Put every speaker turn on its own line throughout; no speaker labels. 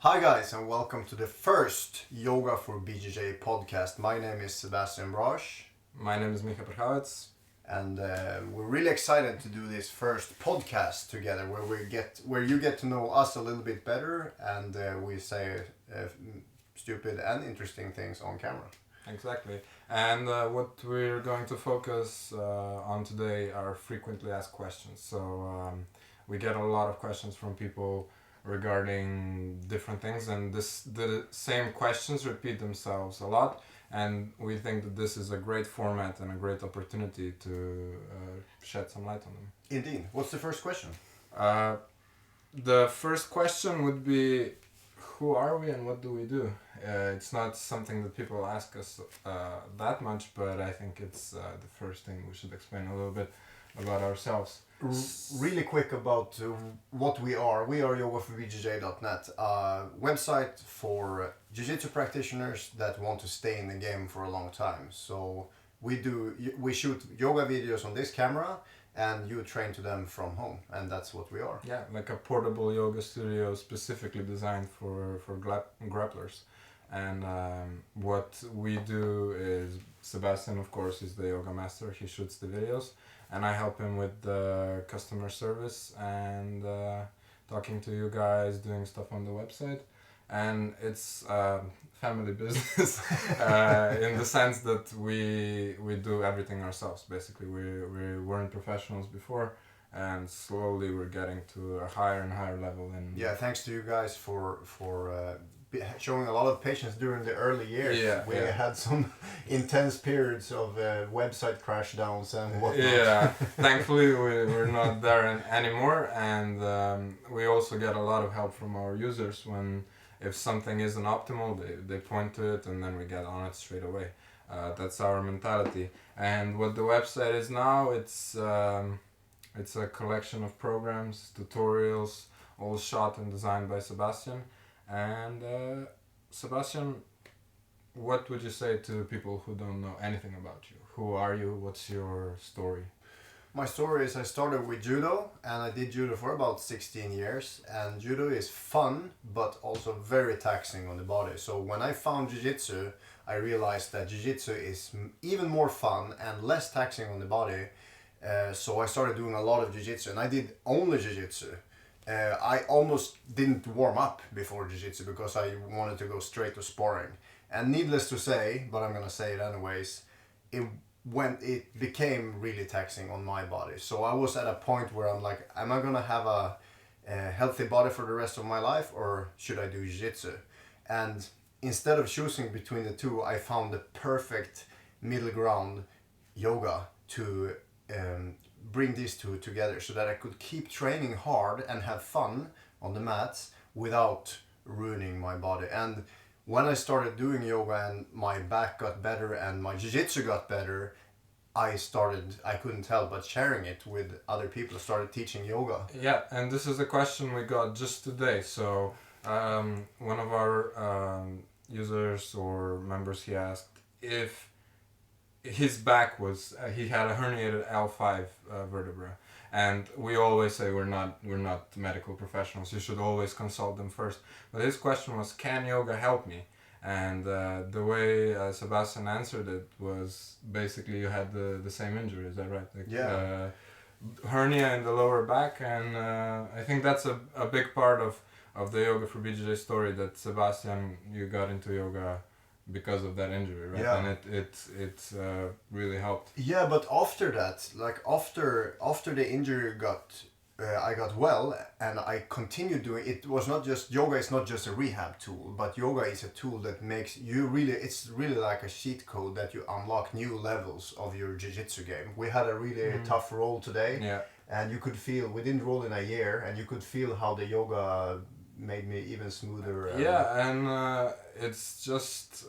Hi guys and welcome to the first Yoga for BJJ podcast. My name is Sebastian and
My name is Miha,
and we're really excited to do this first podcast together where you get to know us a little bit better and we say stupid and interesting things on camera.
Exactly. And what we're going to focus on today are frequently asked questions. So we get a lot of questions from people regarding different things, and the same questions repeat themselves a lot, and we think that this is a great format and a great opportunity to shed some light on them.
Indeed. What's the first question?
The first question would be, who are we and what do we do? It's not something that people ask us that much, but I think it's the first thing we should explain a little bit about ourselves.
Really quick about what we are. We are yogaforbjj.net, a website for jiu-jitsu practitioners that want to stay in the game for a long time. So we shoot yoga videos on this camera and you train to them from home, and that's what we are.
Yeah, like a portable yoga studio specifically designed for grapplers. And what we do is, Sebastian of course is the yoga master, he shoots the videos, and I help him with the customer service and talking to you guys, doing stuff on the website. And it's family business in the sense that we do everything ourselves. Basically, we weren't professionals before, and slowly we're getting to a higher and higher level.
Yeah, thanks to you guys for showing a lot of patience during the early years. We had some intense periods of website crash downs and whatnot.
Yeah, thankfully we're not there anymore, and we also get a lot of help from our users when if something isn't optimal, they point to it and then we get on it straight away. That's our mentality. And what the website is now, it's a collection of programs, tutorials, all shot and designed by Sebastian. And Sebastian, what would you say to people who don't know anything about you? Who are you? What's your story?
My story is I started with judo, and I did judo for about 16 years, and judo is fun but also very taxing on the body. So when I found jiu-jitsu, I realized that jiu-jitsu is even more fun and less taxing on the body. So I started doing a lot of jiu-jitsu, and I did only jiu-jitsu. I almost didn't warm up before jiu-jitsu because I wanted to go straight to sparring. And needless to say, but I'm gonna say it anyways, it became really taxing on my body. So I was at a point where I'm like, am I gonna have a healthy body for the rest of my life, or should I do jiu-jitsu? And instead of choosing between the two, I found the perfect middle ground, yoga, to bring these two together so that I could keep training hard and have fun on the mats without ruining my body. And when I started doing yoga and my back got better and my jiu-jitsu got better, I couldn't help but sharing it with other people, started teaching yoga.
Yeah, and this is a question we got just today. So one of our users or members, he asked if his back was, he had a herniated L5 vertebra. And we always say we're not medical professionals. You should always consult them first. But his question was, can yoga help me? And the way Sebastian answered it was basically you had the same injury. Is that right? Like,
yeah.
Hernia in the lower back, and I think that's a big part of the Yoga for BJJ story, that Sebastian, you got into yoga because of that injury, right?
Yeah.
And it really helped.
Yeah, but after that, like after the injury I got well and I continued doing it. Was not just yoga is not just a rehab tool, but yoga is a tool that makes you it's really like a cheat code that you unlock new levels of your jiu-jitsu game. We had a really tough roll today, and you could feel, we didn't roll in a year, and you could feel how the yoga made me even smoother.
And it's just,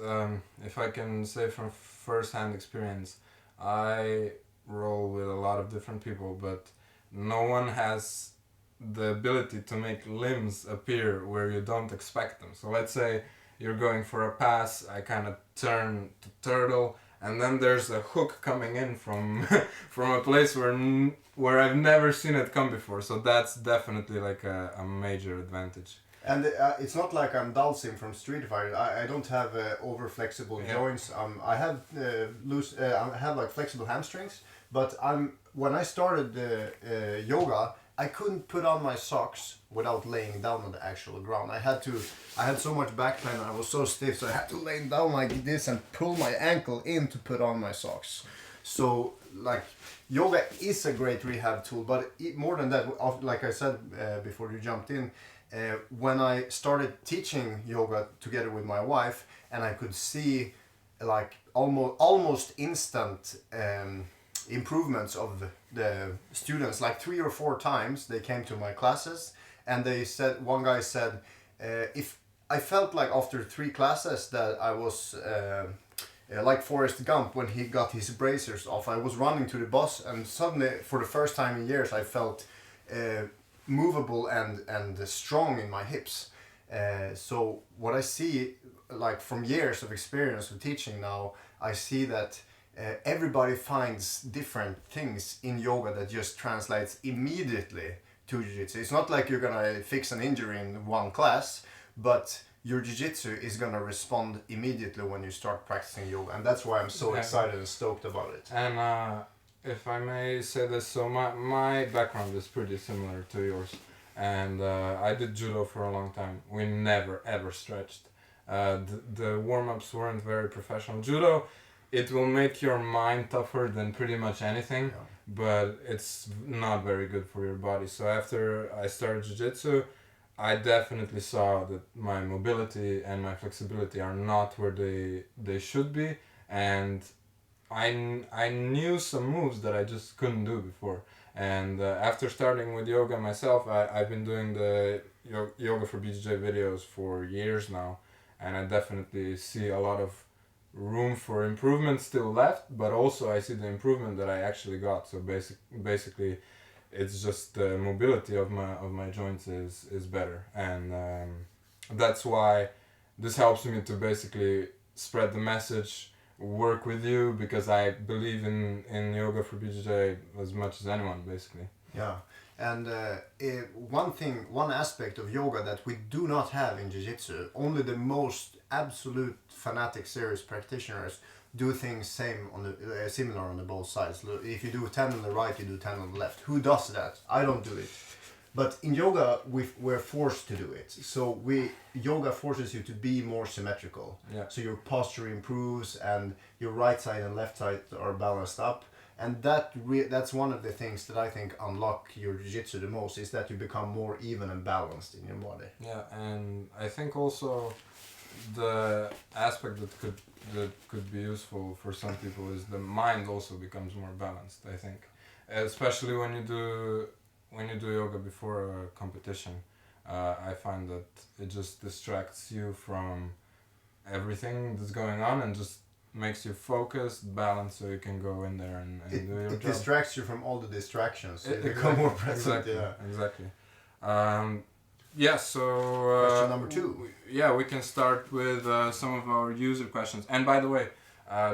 if I can say from first-hand experience, I roll with a lot of different people, but no one has the ability to make limbs appear where you don't expect them. So let's say you're going for a pass, I kind of turn to turtle, and then there's a hook coming in from from a place where I've never seen it come before. So that's definitely like a major advantage.
And it's not like I'm Dalsim from Street Fighter. I don't have over flexible joints. I have I have like flexible hamstrings. But when I started yoga, I couldn't put on my socks without laying down on the actual ground. I had so much back pain. I was so stiff, so I had to lay down like this and pull my ankle in to put on my socks. So like yoga is a great rehab tool, but more than that, like I said before you jumped in. When I started teaching yoga together with my wife, and I could see like almost instant improvements of the students, like 3 or 4 times they came to my classes, and they said, one guy said, if I felt like after 3 classes that I was like Forrest Gump when he got his bracers off. I was running to the bus, and suddenly for the first time in years I felt movable and strong in my hips. So what I see, like from years of experience of teaching now, I see that everybody finds different things in yoga that just translates immediately to jiu-jitsu. It's not like you're gonna fix an injury in one class, but your jiu-jitsu is gonna respond immediately when you start practicing yoga, and that's why I'm so excited and stoked about it.
And if I may say this, so my background is pretty similar to yours, and I did judo for a long time. We never ever stretched. The warm-ups weren't very professional. Judo, it will make your mind tougher than pretty much anything, but it's not very good for your body. So after I started jiu-jitsu, I definitely saw that my mobility and my flexibility are not where they should be, and I knew some moves that I just couldn't do before. And after starting with yoga myself, I've been doing the yoga for BJJ videos for years now, and I definitely see a lot of room for improvement still left, but also I see the improvement that I actually got. So basically it's just the mobility of my joints is better, and that's why this helps me to basically spread the message, work with you, because I believe in yoga for BJJ as much as anyone, basically.
Yeah, and one aspect of yoga that we do not have in jiu-jitsu, only the most absolute fanatic serious practitioners do things similar on the both sides. If you do 10 on the right, you do 10 on the left. Who does that? I don't do it. But in yoga, we're forced to do it. So yoga forces you to be more symmetrical.
Yeah.
So your posture improves, and your right side and left side are balanced up. And that's one of the things that I think unlock your jiu-jitsu the most, is that you become more even and balanced in your body.
Yeah, and I think also the aspect that could be useful for some people is the mind also becomes more balanced, I think. Especially when you do yoga before a competition, I find that it just distracts you from everything that's going on and just makes you focused, balanced, so you can go in there and do your job. It
distracts you from all the distractions, so you become more present.
Exactly. So
question number 2.
We can start with some of our user questions. And by the way,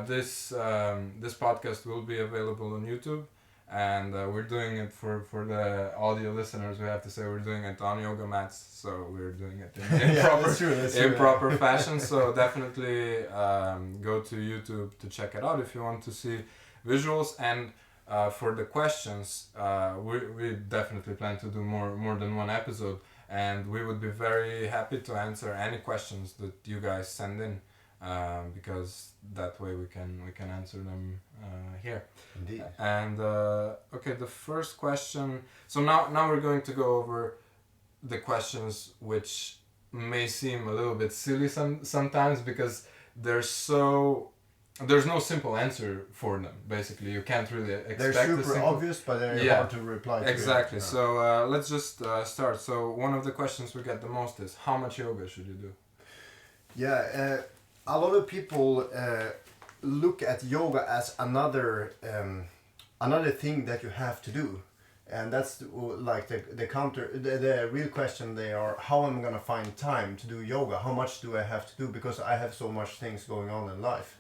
this podcast will be available on YouTube, and we're doing it for the audio listeners. We have to say we're doing it on yoga mats, so we're doing it in proper fashion. So definitely go to YouTube to check it out if you want to see visuals. And for the questions, we definitely plan to do more than one episode, and we would be very happy to answer any questions that you guys send in, because that way we can answer them here.
Indeed.
And okay, the first question. So now we're going to go over the questions which may seem a little bit silly sometimes, because there's no simple answer for them. Basically, you can't really expect.
They're super obvious, but they're hard to reply to.
Exactly. So let's just start. So one of the questions we get the most is, how much yoga should you do?
Yeah, a lot of people look at yoga as another thing that you have to do, and that's like the real question. They are, how am I gonna find time to do yoga? How much do I have to do, because I have so much things going on in life.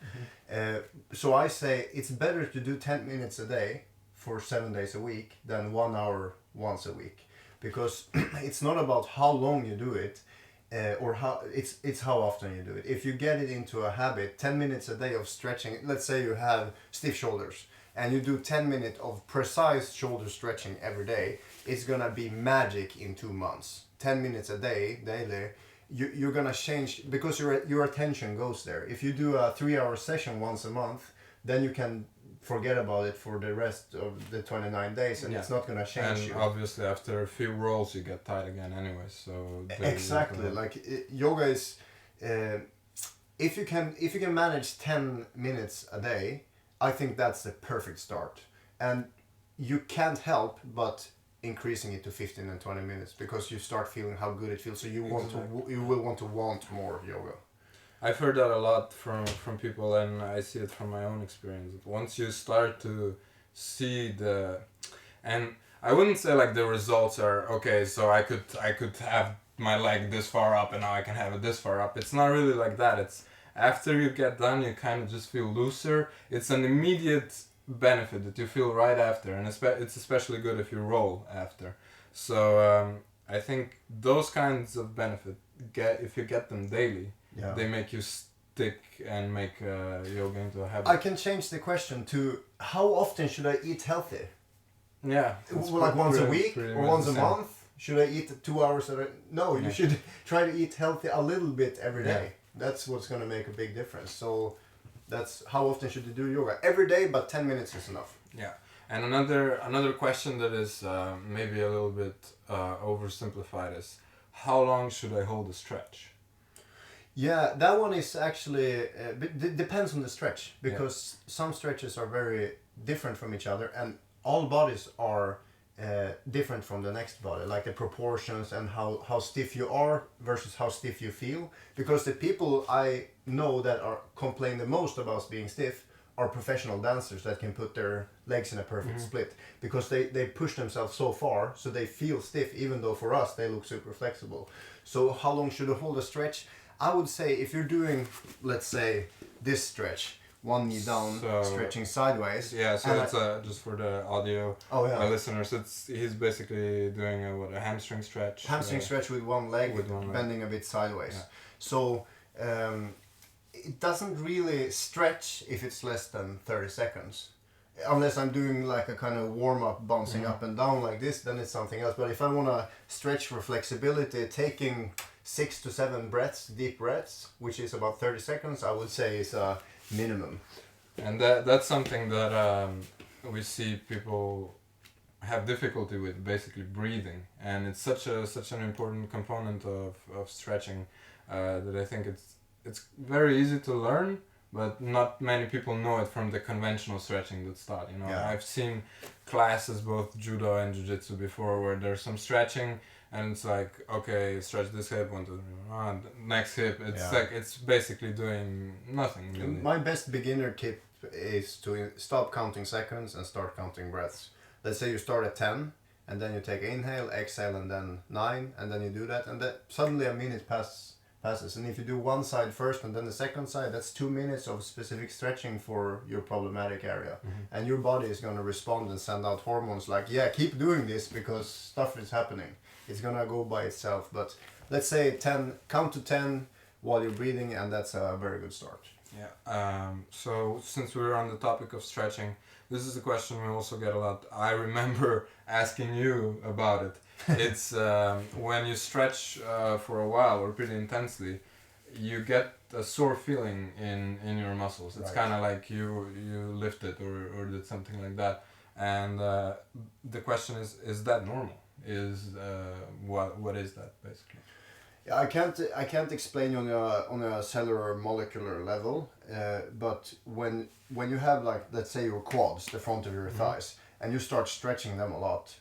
So I say it's better to do 10 minutes a day for 7 days a week than 1 hour once a week, because it's not about how long you do it. or how it's how often you do it. If you get it into a habit, 10 minutes a day of stretching. Let's say you have stiff shoulders, and you do 10 minutes of precise shoulder stretching every day. It's gonna be magic in 2 months. 10 minutes a day, daily. You're gonna change because your attention goes there. If you do a 3-hour session once a month, then you can forget about it for the rest of the 29 days, and it's not gonna change
and
you.
obviously after a few rolls you get tight again anyway, so
Exactly, like yoga is if you can manage 10 minutes a day, I think that's the perfect start. And you can't help but increasing it to 15 and 20 minutes because you start feeling how good it feels, so you will want more yoga.
I've heard that a lot from people, and I see it from my own experience. Once you start to see and I wouldn't say like the results are okay, so I could have my leg this far up and now I can have it this far up. It's not really like that. It's after you get done, you kind of just feel looser. It's an immediate benefit that you feel right after, and it's especially good if you roll after. So I think those kinds of benefit if you get them daily. Yeah. They make you stick and make yoga into a habit.
I can change the question to how often should I eat healthy?
Yeah.
Like once a week or once a month? Should I eat 2 hours a day? No, you should try to eat healthy a little bit every day. Yeah. That's what's going to make a big difference. So that's how often should you do yoga? Every day, but 10 minutes is enough.
Yeah. And another question that is maybe a little bit oversimplified is, how long should I hold a stretch?
Yeah, that one is actually depends on the stretch, because some stretches are very different from each other, and all bodies are different from the next body, like the proportions and how stiff you are versus how stiff you feel. Because the people I know that complain the most about being stiff are professional dancers that can put their legs in a perfect split, because they push themselves so far, so they feel stiff, even though for us they look super flexible. So how long should you hold a stretch? I would say if you're doing, let's say, this stretch, one knee down, stretching sideways.
Yeah, so it's just for the audio listeners, he's basically doing a hamstring stretch.
Hamstring stretch with one leg, bending a bit sideways. Yeah. So it doesn't really stretch if it's less than 30 seconds. Unless I'm doing like a kind of warm-up, bouncing up and down like this, then it's something else. But if I want to stretch for flexibility, taking 6 to 7 breaths, deep breaths, which is about 30 seconds, I would say is a minimum.
And that's something that we see people have difficulty with, basically breathing. And it's such an important component of stretching that I think it's very easy to learn, but not many people know it from the conventional stretching that's taught. You know, I've seen classes, both judo and jiu-jitsu before, where there's some stretching, and it's like, okay, stretch this hip, 1, 2, 3, next hip. It's like it's basically doing nothing. Really.
My best beginner tip is to stop counting seconds and start counting breaths. Let's say you start at 10, and then you take inhale, exhale, and then 9, and then you do that, and then suddenly a minute passes. And if you do one side first and then the second side, that's 2 minutes of specific stretching for your problematic area. And your body is going to respond and send out hormones like, keep doing this because stuff is happening. It's going to go by itself. But let's say count to 10 while you're breathing, and that's a very good start.
Yeah. So since we're on the topic of stretching, this is a question we also get a lot. I remember asking you about it. It's when you stretch for a while or pretty intensely, you get a sore feeling in your muscles. It's kind of like you lifted or did something like that. And the question is that normal? What is that basically?
Yeah, I can't explain on a cellular molecular level, but when you have, like, let's say your quads, the front of your thighs, and you start stretching them a lot,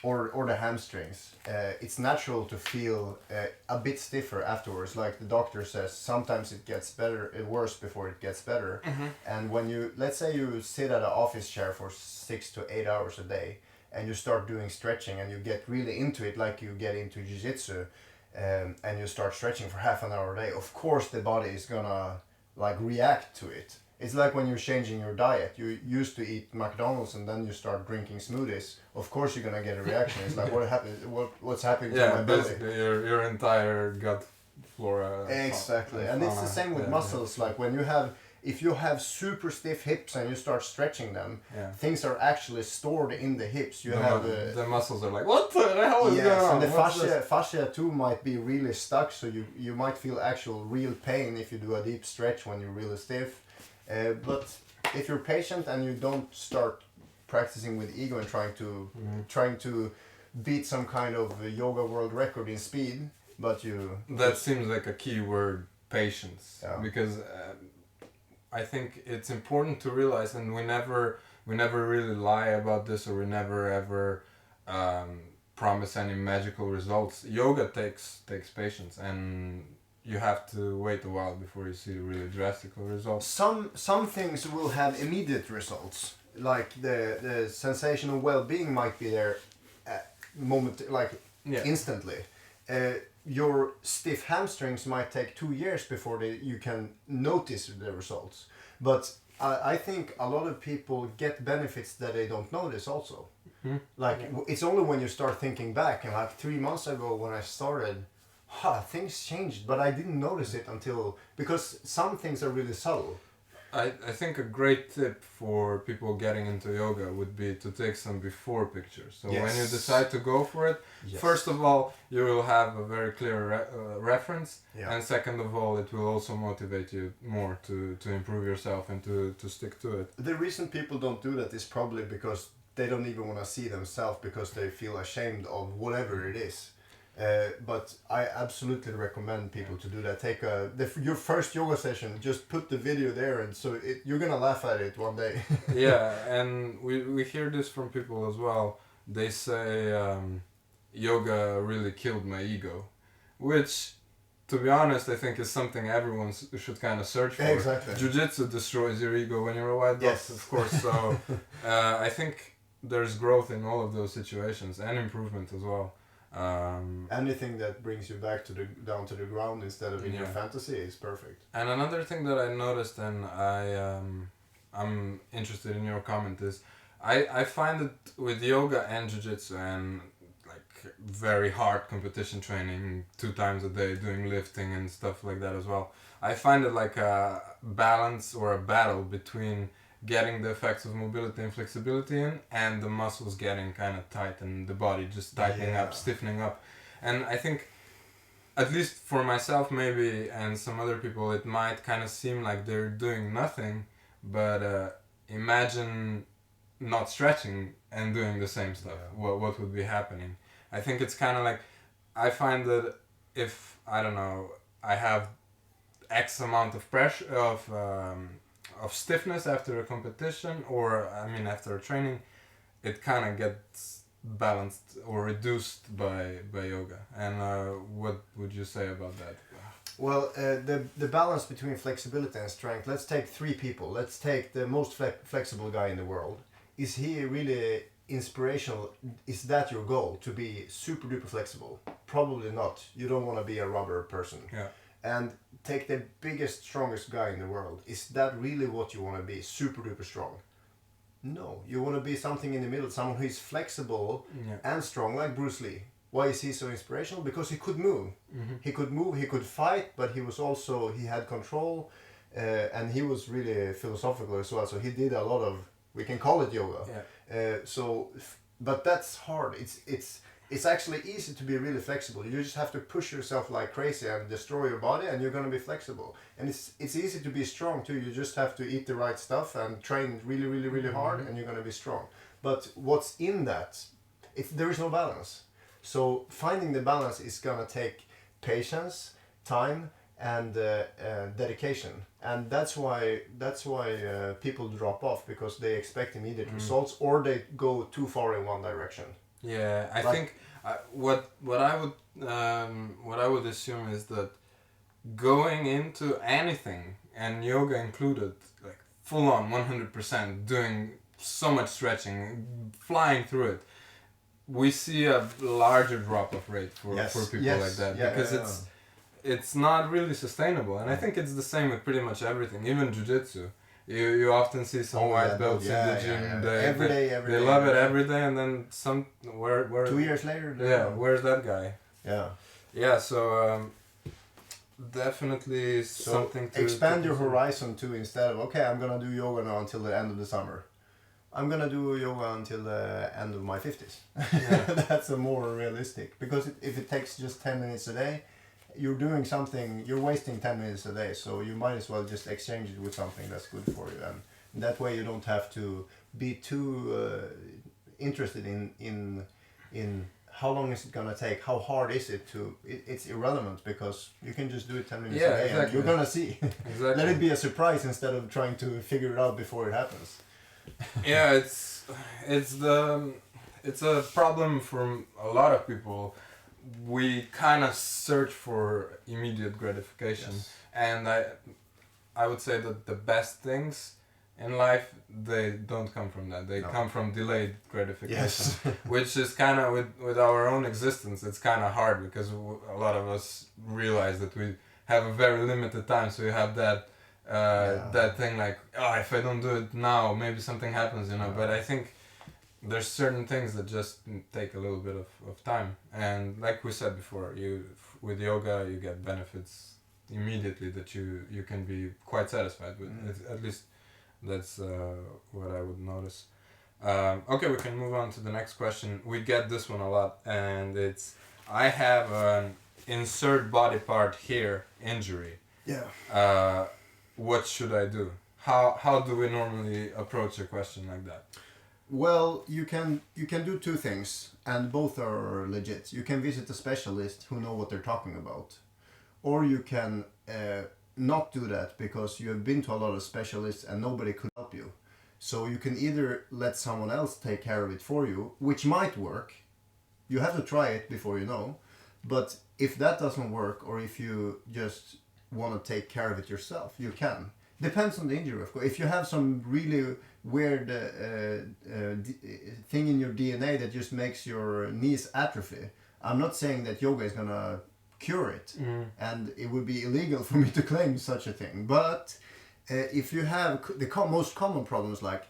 or the hamstrings, it's natural to feel a bit stiffer afterwards. Like the doctor says, sometimes it gets worse before it gets better. And when let's say you sit at an office chair for 6 to 8 hours a day, and you start doing stretching, and you get really into it, like you get into jiu-jitsu, and you start stretching for half an hour a day, of course the body is gonna like react to it. It's like when you're changing your diet. You used to eat McDonald's and then you start drinking smoothies. Of course you're gonna get a reaction. It's like what's happening to my belly?
Basically your entire gut flora.
Exactly, and it's the same with muscles. Like when if you have super stiff hips and you start stretching them, things are actually stored in the hips. You have
the muscles are like, what the hell is going on?
And the fascia too might be really stuck, so you might feel actual real pain if you do a deep stretch when you're really stiff. But if you're patient and you don't start practicing with ego and trying to beat some kind of yoga world record in speed, but
that seems like a key word, patience, because I think it's important to realize, and we never really lie about this, or we never ever promise any magical results. Yoga takes patience, and you have to wait a while before you see really drastic results.
Some things will have immediate results, like the sensation of well-being might be there instantly. Your stiff hamstrings might take 2 years before you can notice the results. But I think a lot of people get benefits that they don't notice also. It's only when you start thinking back, and like 3 months ago when I started, things changed, but I didn't notice it because some things are really subtle.
I think a great tip for people getting into yoga would be to take some before pictures. So when you decide to go for it, first of all, you will have a very clear reference, and second of all, it will also motivate you more to improve yourself and to stick to it.
The reason people don't do that is probably because they don't even want to see themselves, because they feel ashamed of whatever it is. But I absolutely recommend people to do that. Take your first yoga session, just put the video there, and so you're gonna laugh at it one day.
Yeah, and we hear this from people as well. They say yoga really killed my ego, which, to be honest, I think is something everyone should kind of search for.
Exactly.
Jiu-jitsu destroys your ego when you're a white belt, of course. So I think there's growth in all of those situations, and improvement as well.
Anything that brings you back down to the ground instead of in your fantasy is perfect.
And another thing that I noticed, and I'm interested in your comment, is I find it with yoga and jiu-jitsu and like very hard competition training 2 times a day, doing lifting and stuff like that as well. I find it like a balance or a battle between getting the effects of mobility and flexibility in, and the muscles getting kind of tight and the body just tightening up, stiffening up. And I think, at least for myself maybe, and some other people, it might kind of seem like they're doing nothing, but imagine not stretching and doing the same stuff. What would be happening? I think it's kind of like, I find that if, I don't know, I have X amount of pressure, of stiffness after a competition, or after a training, it kind of gets balanced or reduced by yoga. And what would you say about that?
Well, the balance between flexibility and strength, let's take 3 people. Let's take the most flexible guy in the world. Is he really inspirational? Is that your goal, to be super duper flexible? Probably not. You don't want to be a rubber person.
Yeah.
And take the biggest, strongest guy in the world. Is that really what you want to be? Super duper strong? No. You want to be something in the middle. Someone who is flexible and strong, like Bruce Lee. Why is he so inspirational? Because he could move. Mm-hmm. He could move, he could fight, but he had control. And he was really philosophical as well. So he did a lot of, we can call it yoga. Yeah. But that's hard. It's actually easy to be really flexible. You just have to push yourself like crazy and destroy your body, and you're going to be flexible. And it's easy to be strong too. You just have to eat the right stuff and train really, really, really hard, and you're going to be strong. But what's in that? There is no balance. So finding the balance is going to take patience, time, and dedication. And that's why people drop off, because they expect immediate results, or they go too far in one direction.
Yeah, I think what I would assume is that going into anything, and yoga included, like full on 100%, doing so much stretching, flying through it, we see a larger drop of rate for people like that, because it's not really sustainable. And I think it's the same with pretty much everything, even jiu-jitsu. You often see some white belts in the gym.
Every day.
They love it every day, and then where
2 years later.
Where's that guy?
Yeah.
Yeah. So definitely something to
expand your horizon too. Instead of I'm gonna do yoga now until the end of the summer. I'm gonna do yoga until the end of my 50s. Yeah. That's a more realistic, because if it takes just 10 minutes a day, you're doing something. You're wasting 10 minutes a day. So you might as well just exchange it with something that's good for you, and that way you don't have to be too interested in how long is it gonna take, how hard is it to. It's irrelevant, because you can just do it 10 minutes a day, and you're gonna see.
Exactly.
Let it be a surprise instead of trying to figure it out before it happens.
Yeah, it's a problem for a lot of people. We kind of search for immediate gratification, yes. And I would say that the best things in life, they don't come from that. They come from delayed gratification, yes. Which is kind of with our own existence. It's kind of hard, because a lot of us realize that we have a very limited time. So you have that that thing like, if I don't do it now, maybe something happens, But I think there's certain things that just take a little bit of time. And like we said before, with yoga, you get benefits immediately that you can be quite satisfied with. At least that's what I would notice. Okay, we can move on to the next question. We get this one a lot, and it's, I have an insert body part here injury.
Yeah.
What should I do? How do we normally approach a question like that?
Well, you can do two things, and both are legit. You can visit a specialist who know what they're talking about, or you can not do that, because you have been to a lot of specialists and nobody could help you. So you can either let someone else take care of it for you, which might work. You have to try it before you know. But if that doesn't work, or if you just want to take care of it yourself, you can. Depends on the injury, of course. If you have some really weird thing in your DNA that just makes your knees atrophy, I'm not saying that yoga is gonna cure it, and it would be illegal for me to claim such a thing. But if you have the most common problems like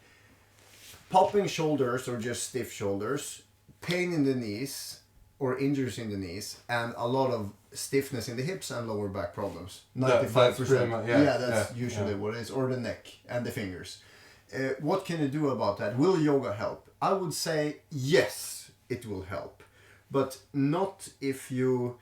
popping shoulders or just stiff shoulders, pain in the knees or injuries in the knees, and a lot of stiffness in the hips and lower back problems. 95%. That's usually what it is, or the neck and the fingers. What can you do about that? Will yoga help? I would say yes, it will help, but not if you.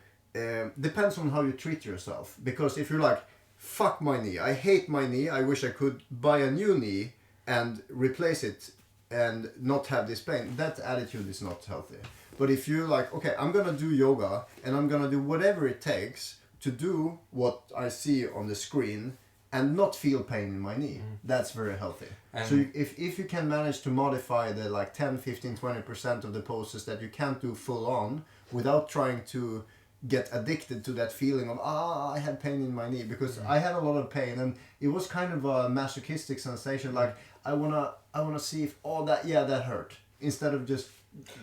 Depends on how you treat yourself. Because if you're like, fuck my knee, I hate my knee, I wish I could buy a new knee and replace it and not have this pain, that attitude is not healthy. But if you're like, okay, I'm gonna do yoga and I'm gonna do whatever it takes to do what I see on the screen and not feel pain in my knee, that's very healthy. And so if you can manage to modify the like 10, 15, 20% of the poses that you can't do full on without trying to get addicted to that feeling of, I had pain in my knee, because I had a lot of pain and it was kind of a masochistic sensation, like I wanna see if that hurt, instead of just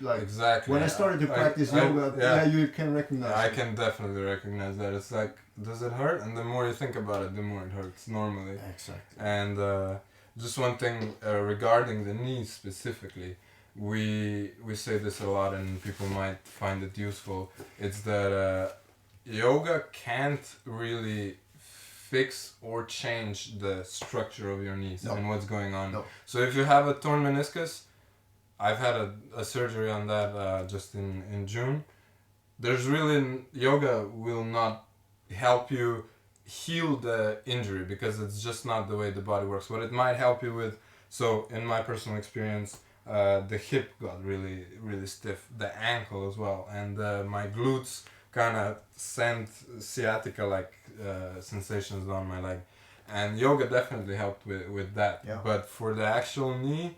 like,
exactly.
When I started to practice yoga, you can recognize
I can definitely recognize that. It's like, does it hurt? And the more you think about it, the more it hurts normally.
Exactly.
And just one thing regarding the knees specifically, we say this a lot and people might find it useful. It's that yoga can't really fix or change the structure of your knees and what's going on. No. So if you have a torn meniscus, I've had a surgery on that just in June. There's really, yoga will not help you heal the injury, because it's just not the way the body works. What it might help you with, so in my personal experience, the hip got really, really stiff, the ankle as well, and my glutes kind of sent sciatica-like sensations down my leg. And yoga definitely helped with that. Yeah. But for the actual knee,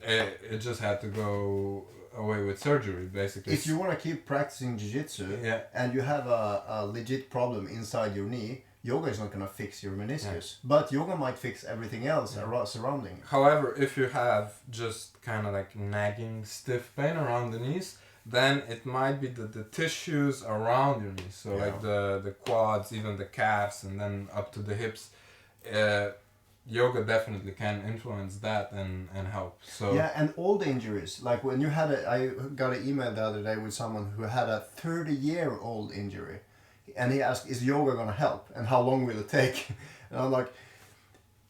it just had to go away with surgery, basically.
If you want to keep practicing jiu-jitsu and you have a legit problem inside your knee, yoga is not going to fix your meniscus. But yoga might fix everything else surrounding.
However, if you have just kind of like nagging stiff pain around the knees, then it might be the tissues around your knees. So like the quads, even the calves, and then up to the hips. yoga definitely can influence that and help. So
Yeah, and old injuries, like when you had I got an email the other day with someone who had a 30-year-old injury, and he asked, "Is yoga gonna help? And how long will it take?" And I'm like,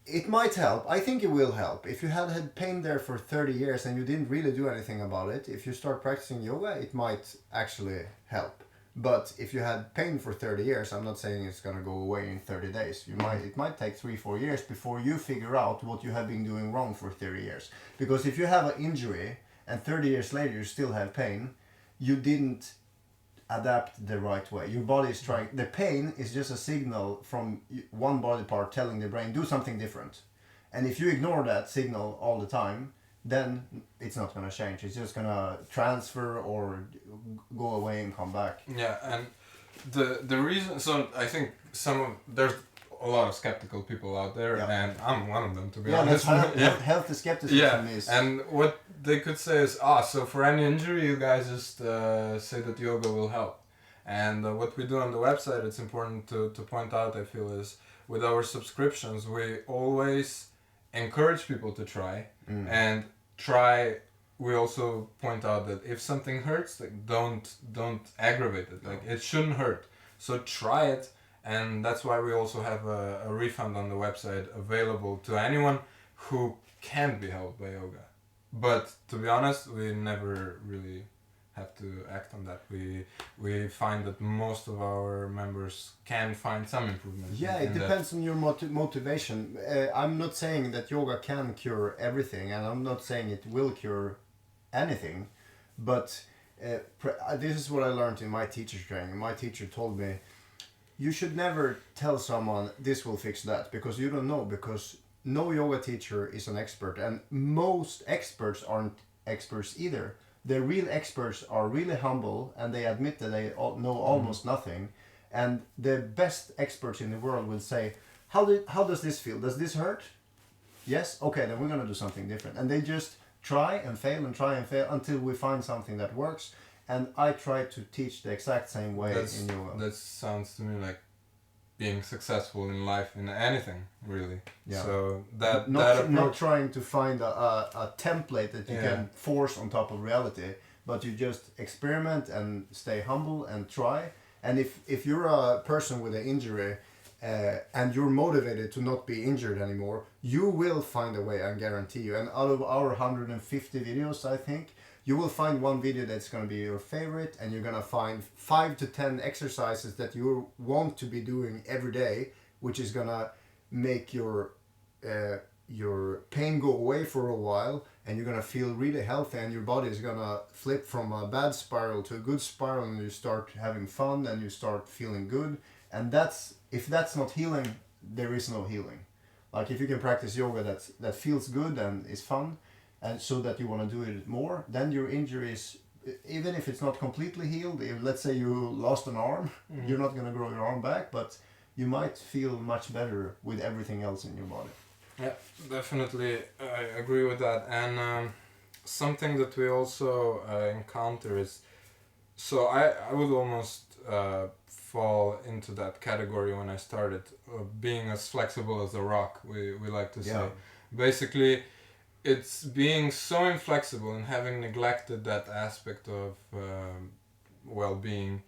it might help. I think it will help. If you had pain there for 30 years and you didn't really do anything about it, if you start practicing yoga, it might actually help. But if you had pain for 30 years, I'm not saying it's going to go away in 30 days. It might take 3-4 years before you figure out what you have been doing wrong for 30 years. Because if you have an injury and 30 years later you still have pain, you didn't adapt the right way. Your body is trying. The pain is just a signal from one body part telling the brain, do something different. And if you ignore that signal all the time, then it's not going to change. It's just going to transfer or go away and come back.
Yeah, and the reason, so I think there's a lot of skeptical people out there, and I'm one of them, to be honest.
Healthy skepticism is...
And what they could say is, so for any injury, you guys just say that yoga will help. And what we do on the website, it's important to point out, I feel, is with our subscriptions, we always encourage people to try, and we also point out that if something hurts, like don't aggravate it. Like it shouldn't hurt. So try it, and that's why we also have a refund on the website available to anyone who can't be helped by yoga. But to be honest, we never really have to act on that. We find that most of our members can find some improvement.
Yeah, it depends on your motivation. I'm not saying that yoga can cure everything, and I'm not saying it will cure anything, but this is what I learned in my teacher training. My teacher told me, you should never tell someone this will fix that, because you don't know, because no yoga teacher is an expert, and most experts aren't experts either. The real experts are really humble, and they admit that they know almost nothing. And the best experts in the world will say, how does this feel? Does this hurt? Yes? Okay, then we're going to do something different. And they just try and fail until we find something that works. And I try to teach the exact same way in yoga.
That sounds to me like being successful in life, in anything, really.
Yeah.
So
not trying to find a template that you can force on top of reality, but you just experiment and stay humble and try. And if you're a person with an injury and you're motivated to not be injured anymore, you will find a way, I guarantee you. And out of our 150 videos, I think, you will find one video that's going to be your favorite, and you're going to find 5 to 10 exercises that you want to be doing every day, which is going to make your pain go away for a while, and you're going to feel really healthy, and your body is going to flip from a bad spiral to a good spiral, and you start having fun and you start feeling good. And if that's not healing, there is no healing. Like if you can practice yoga that feels good and is fun, and so that you want to do it more, then your injuries, even if it's not completely healed, if let's say you lost an arm, you're not going to grow your arm back, but you might feel much better with everything else in your body.
Yeah, definitely, I agree with that. And something that we also encounter is, so I would almost fall into that category when I started, being as flexible as a rock, we like to say. Basically, it's being so inflexible and having neglected that aspect of well-being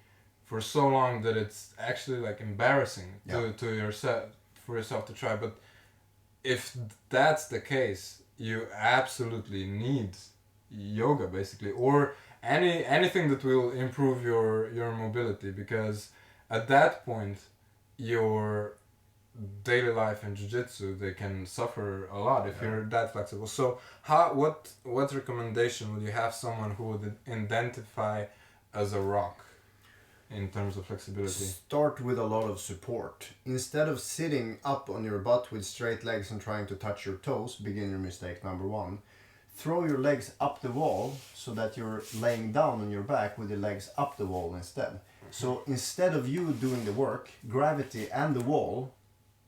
for so long that it's actually like embarrassing to yourself, for yourself to try. But if that's the case, you absolutely need yoga, basically, or anything that will improve your mobility, because at that point your daily life and jiu-jitsu, they can suffer a lot if you're that flexible. So what recommendation would you have someone who would identify as a rock in terms of flexibility?
Start with a lot of support. Instead of sitting up on your butt with straight legs and trying to touch your toes, beginner mistake number 1, throw your legs up the wall so that you're laying down on your back with your legs up the wall instead. So instead of you doing the work, gravity and the wall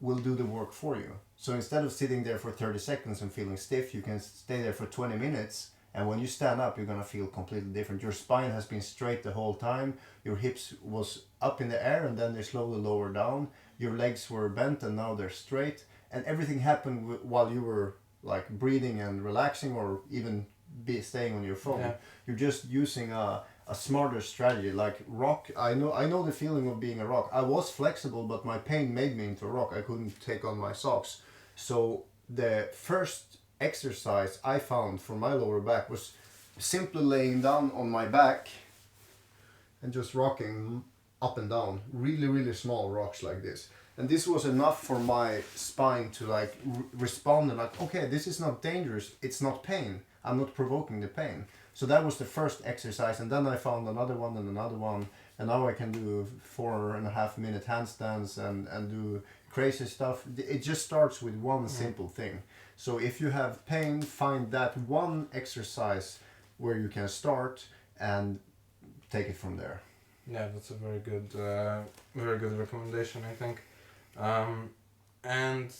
will do the work for you. So instead of sitting there for 30 seconds and feeling stiff, you can stay there for 20 minutes And when you stand up, you're gonna feel completely different. Your spine has been straight the whole time. Your hips was up in the air and then they slowly lower down. Your legs were bent and now they're straight. And everything happened while you were like breathing and relaxing, or even staying on your phone.
Yeah.
You're just using a smarter strategy. Like rock, I know the feeling of being a rock. I was flexible, but my pain made me into a rock. I couldn't take on my socks. So the first exercise I found for my lower back was simply laying down on my back and just rocking up and down, really small rocks like this. And this was enough for my spine to like respond and like, okay, this is not dangerous, it's not pain, I'm not provoking the pain. So that was the first exercise, and then I found another one, and now I can do 4.5 minute handstands and do crazy stuff. It just starts with one simple thing. So if you have pain, find that one exercise where you can start and take it from there.
Yeah, that's a very good recommendation, I think. And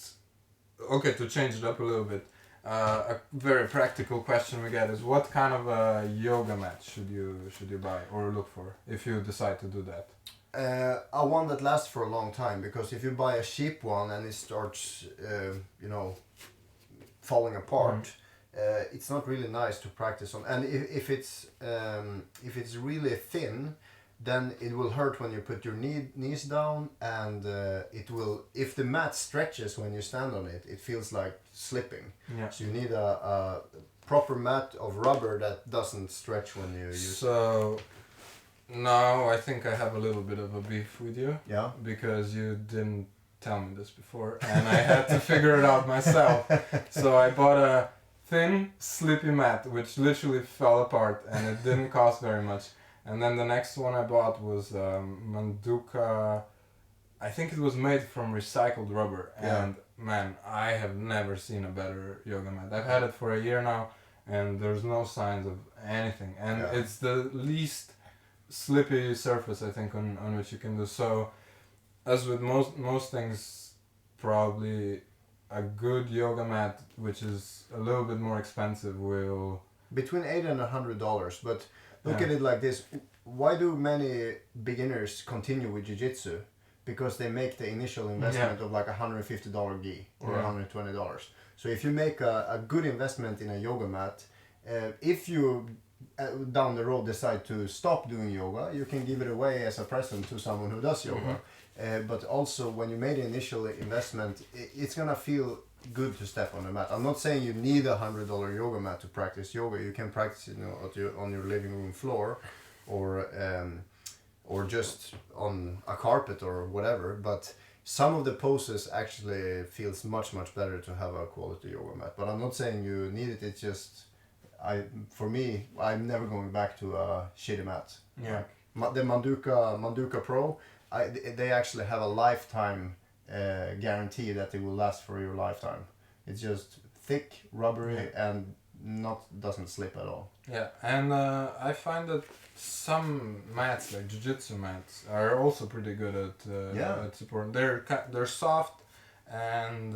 okay, to change it up a little bit, a very practical question we get is, what kind of a yoga mat should you buy or look for if you decide to do that?
A one that lasts for a long time, because if you buy a cheap one and it starts, falling apart, it's not really nice to practice on. And if it's really thin, then it will hurt when you put your knees down, and it will, if the mat stretches when you stand on it, it feels like slipping.
Yeah.
So you need a proper mat of rubber that doesn't stretch when you use it.
So now I think I have a little bit of a beef with you.
Yeah.
Because you didn't tell me this before, and I had to figure it out myself. So I bought a thin, slippy mat, which literally fell apart, and it didn't cost very much. And then the next one I bought was Manduka. I think it was made from recycled rubber. And man, I have never seen a better yoga mat. I've had it for a year now, and there's no signs of anything. And it's the least slippy surface, I think, on which you can do. So, as with most things, probably a good yoga mat, which is a little bit more expensive, will...
Between $80 and $100, but... Look at it like this. Why do many beginners continue with jiu-jitsu? Because they make the initial investment of like $150 gi or $120. So if you make a good investment in a yoga mat, if you down the road decide to stop doing yoga, you can give it away as a present to someone who does yoga. But also when you made the initial investment, it's gonna feel good to step on the mat. I'm not saying you need a $100 yoga mat to practice yoga. You can practice it, on your living room floor, or just on a carpet or whatever. But some of the poses actually feels much better to have a quality yoga mat. But I'm not saying you need it. It's just for me, I'm never going back to a shitty mat.
Yeah.
Like the Manduka Pro, they actually have a lifetime guarantee that it will last for your lifetime. It's just thick, rubbery, and doesn't slip at all.
Yeah, and I find that some mats, like jiu-jitsu mats, are also pretty good at support. They're soft, and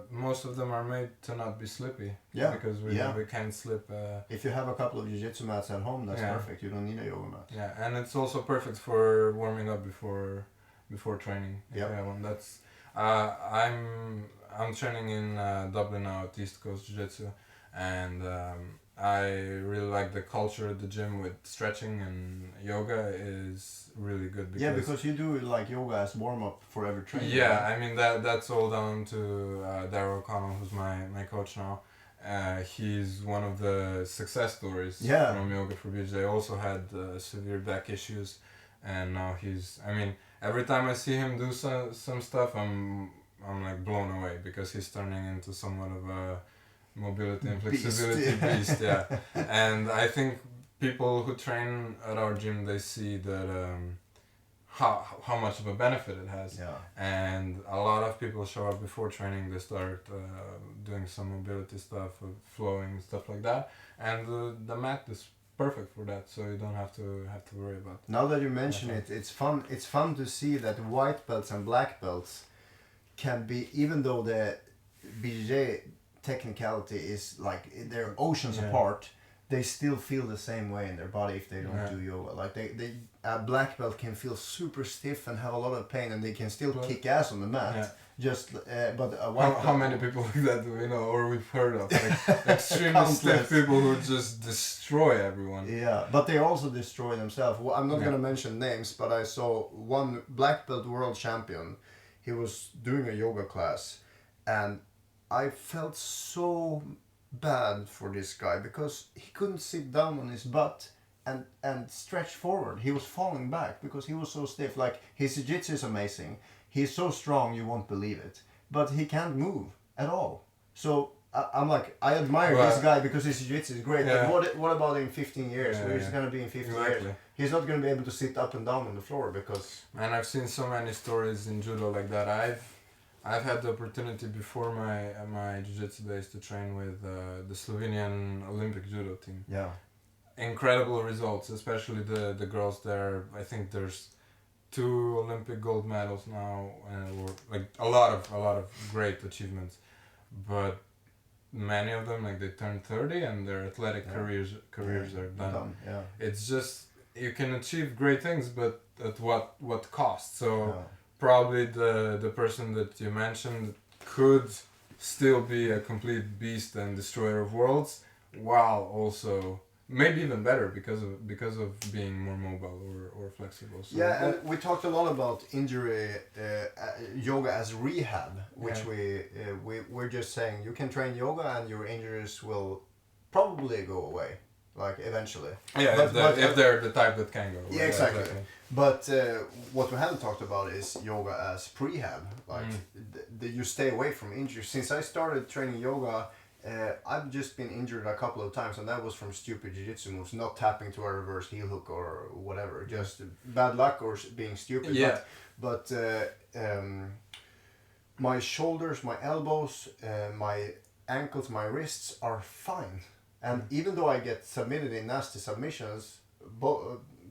most of them are made to not be slippy. Yeah, because we can't slip.
If you have a couple of jiu-jitsu mats at home, that's perfect. You don't need a yoga mat.
Yeah, and it's also perfect for warming up before training. Yeah, that's. I'm training in Dublin now at East Coast Jiu-Jitsu, and I really like the culture at the gym with stretching, and yoga is really good.
Because you do like yoga as warm-up for every training.
Yeah, right? I mean that's all down to Darryl O'Connell, who's my coach now. He's one of the success stories from yoga for BJJ. Also had severe back issues, and now every time I see him do some stuff, I'm like blown away, because he's turning into somewhat of a mobility and flexibility beast. Yeah, and I think people who train at our gym, they see that how much of a benefit it has. Yeah. And a lot of people show up before training. They start doing some mobility stuff, flowing, stuff like that, and the mat is perfect for that, so you don't have to worry about it.
Now that you mention it, it's fun to see that white belts and black belts can be, even though the BJJ technicality is like they're oceans apart, they still feel the same way in their body if they don't do yoga. Like they a black belt can feel super stiff and have a lot of pain, and they can still kick ass on the mat. Yeah. Just but a white belt,
how many people like that do we know or we've heard of? Like extremely stiff people who just destroy everyone.
Yeah, but they also destroy themselves. Well, I'm not gonna mention names, but I saw one black belt world champion. He was doing a yoga class, and I felt so bad for this guy because he couldn't sit down on his butt and stretch forward. He was falling back because he was so stiff. Like, his jiu-jitsu is amazing. He's so strong you won't believe it. But he can't move at all. So I'm like, I admire this guy because his jiu-jitsu is great. Yeah. But what about in 15 years? Where he's going to be in 15 years? He's not going to be able to sit up and down on the floor because...
And I've seen so many stories in judo like that. I've had the opportunity before my jiu-jitsu days to train with the Slovenian Olympic judo team.
Yeah.
Incredible results, especially the girls there. I think there's 2 Olympic gold medals now, or like a lot of great achievements. But many of them, like, they turn 30 and their athletic careers are done.
Yeah.
It's just, you can achieve great things, but at what cost? So probably the person that you mentioned could still be a complete beast and destroyer of worlds, while also maybe even better because of being more mobile or flexible. So
and we talked a lot about injury yoga as rehab, which we're just saying you can train yoga and your injuries will probably go away, like, eventually.
Yeah, if they're the type that can go away.
Yeah, exactly. But what we haven't talked about is yoga as prehab. Like, you stay away from injuries. Since I started training yoga, I've just been injured a couple of times, and that was from stupid jiu-jitsu moves, not tapping to a reverse heel hook or whatever, just bad luck or being stupid.
Yeah.
But my shoulders, my elbows, my ankles, my wrists are fine. And even though I get submitted in nasty submissions,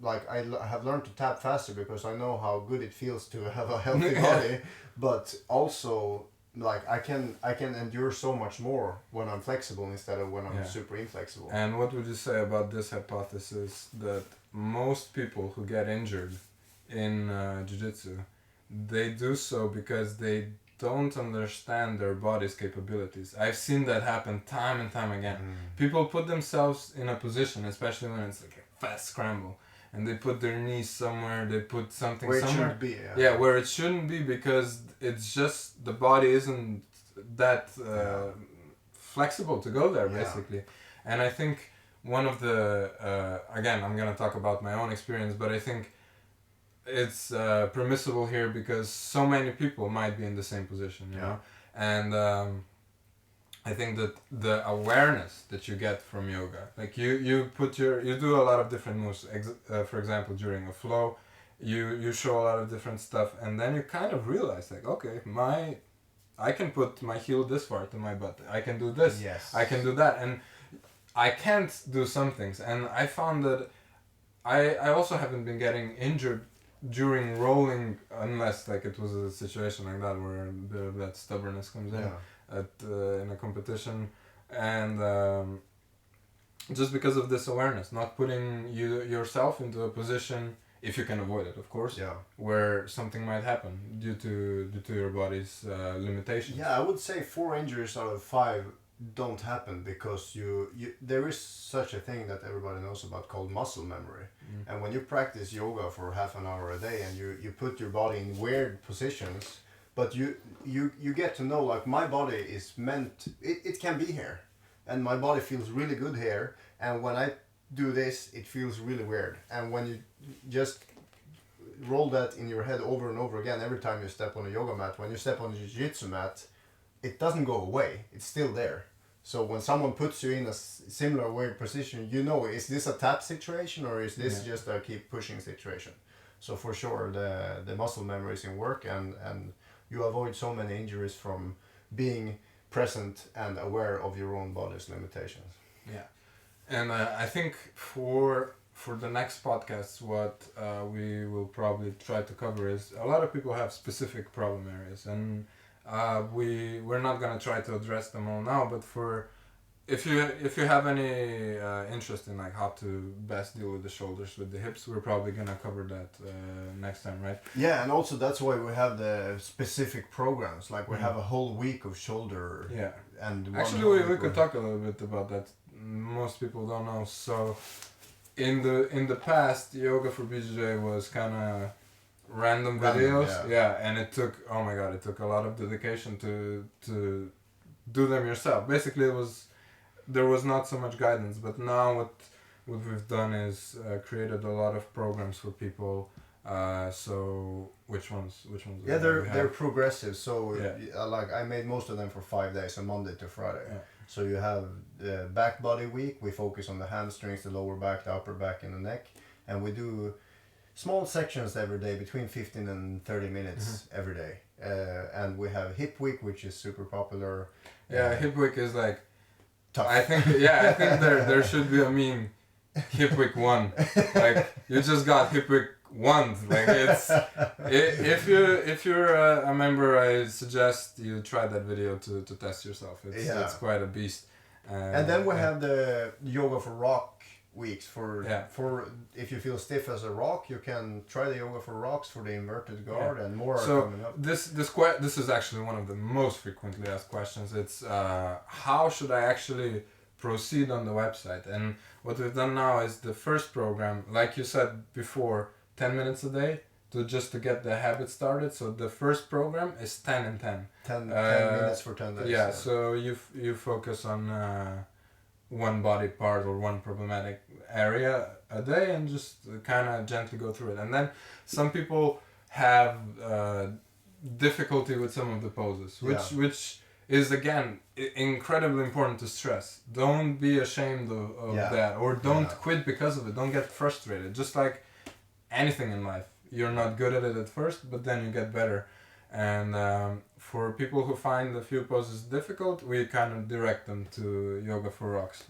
like, I have learned to tap faster because I know how good it feels to have a healthy body, but also, like, I can endure so much more when I'm flexible instead of when I'm super inflexible.
And what would you say about this hypothesis that most people who get injured in jiu-jitsu, they do so because they don't understand their body's capabilities? I've seen that happen time and time again. People put themselves in a position, especially when it's like a fast scramble, and they put their knees somewhere, they put something
where
somewhere.
It shouldn't be.
Yeah, where it shouldn't be, because it's just the body isn't that flexible to go there, basically. And I think one of the, again, I'm going to talk about my own experience, but I think it's permissible here because so many people might be in the same position, you know? And I think that the awareness that you get from yoga, like you do a lot of different moves. For example, during a flow, you show a lot of different stuff, and then you kind of realize, like, okay, I can put my heel this far to my butt. I can do this.
Yes.
I can do that, and I can't do some things. And I found that I also haven't been getting injured during rolling, unless, like, it was a situation like that where a bit of that stubbornness comes in. In a competition, and just because of this awareness, not putting yourself into a position, if you can avoid it, of course, where something might happen due to your body's limitations.
I would say 4 injuries out of 5 don't happen because you there is such a thing that everybody knows about called muscle memory. And when you practice yoga for half an hour a day and you put your body in weird positions, but you get to know, like, my body is meant, it can be here, and my body feels really good here, and when I do this, it feels really weird. And when you just roll that in your head over and over again, every time you step on a yoga mat, when you step on a jiu-jitsu mat, it doesn't go away, it's still there. So when someone puts you in a similar weird position, you know, is this a tap situation or is this just a keep pushing situation? So for sure, the muscle memory is in work, and you avoid so many injuries from being present and aware of your own body's limitations.
Yeah, and I think for the next podcast, what we will probably try to cover is a lot of people have specific problem areas, and we're not gonna try to address them all now, but for if you have any interest in like how to best deal with the shoulders with the hips, we're probably gonna cover that next time, right?
Yeah, and also that's why we have the specific programs. Like we
Mhm.
have a whole week of shoulder.
Yeah.
And one
Actually,
whole
we
week
could
of-
talk a little bit about that. Most people don't know. So, in the past, yoga for BJJ was kind of random videos. And it took it took a lot of dedication to do them yourself. Basically, there was not so much guidance. But now what we've done is created a lot of programs for people. So which ones?
Yeah,
do we have?
they're progressive. So
Yeah.
like I made most of them for 5 days, so Monday to Friday.
Yeah.
So you have the back body week. We focus on the hamstrings, the lower back, the upper back, and the neck, and we do small sections every day between 15 and 30 minutes every day. And we have hip week, which is super popular.
Yeah, hip week is like
Tough.
I think there should be a meme. Hip week 1, like you just got hip week 1. Like it's if you're a member, I suggest you try that video to test yourself. It's quite a beast.
And then we have the yoga for rock weeks for if you feel stiff as a rock, you can try the yoga for rocks for the inverted guard and more are coming up.
This is actually one of the most frequently asked questions. It's how should I actually proceed on the website? And what we've done now is the first program, like you said before, 10 minutes a day to get the habit started. So the first program is 10 and 10.
10 minutes for 10 days.
Yeah, so you focus on one body part or one problematic area a day and just kind of gently go through it. And then some people have difficulty with some of the poses, which is again incredibly important to stress. Don't be ashamed of that, or don't quit because of it. Don't get frustrated. Just like anything in life, you're not good at it at first, but then you get better. And for people who find a few poses difficult, we kind of direct them to Yoga for Rocks,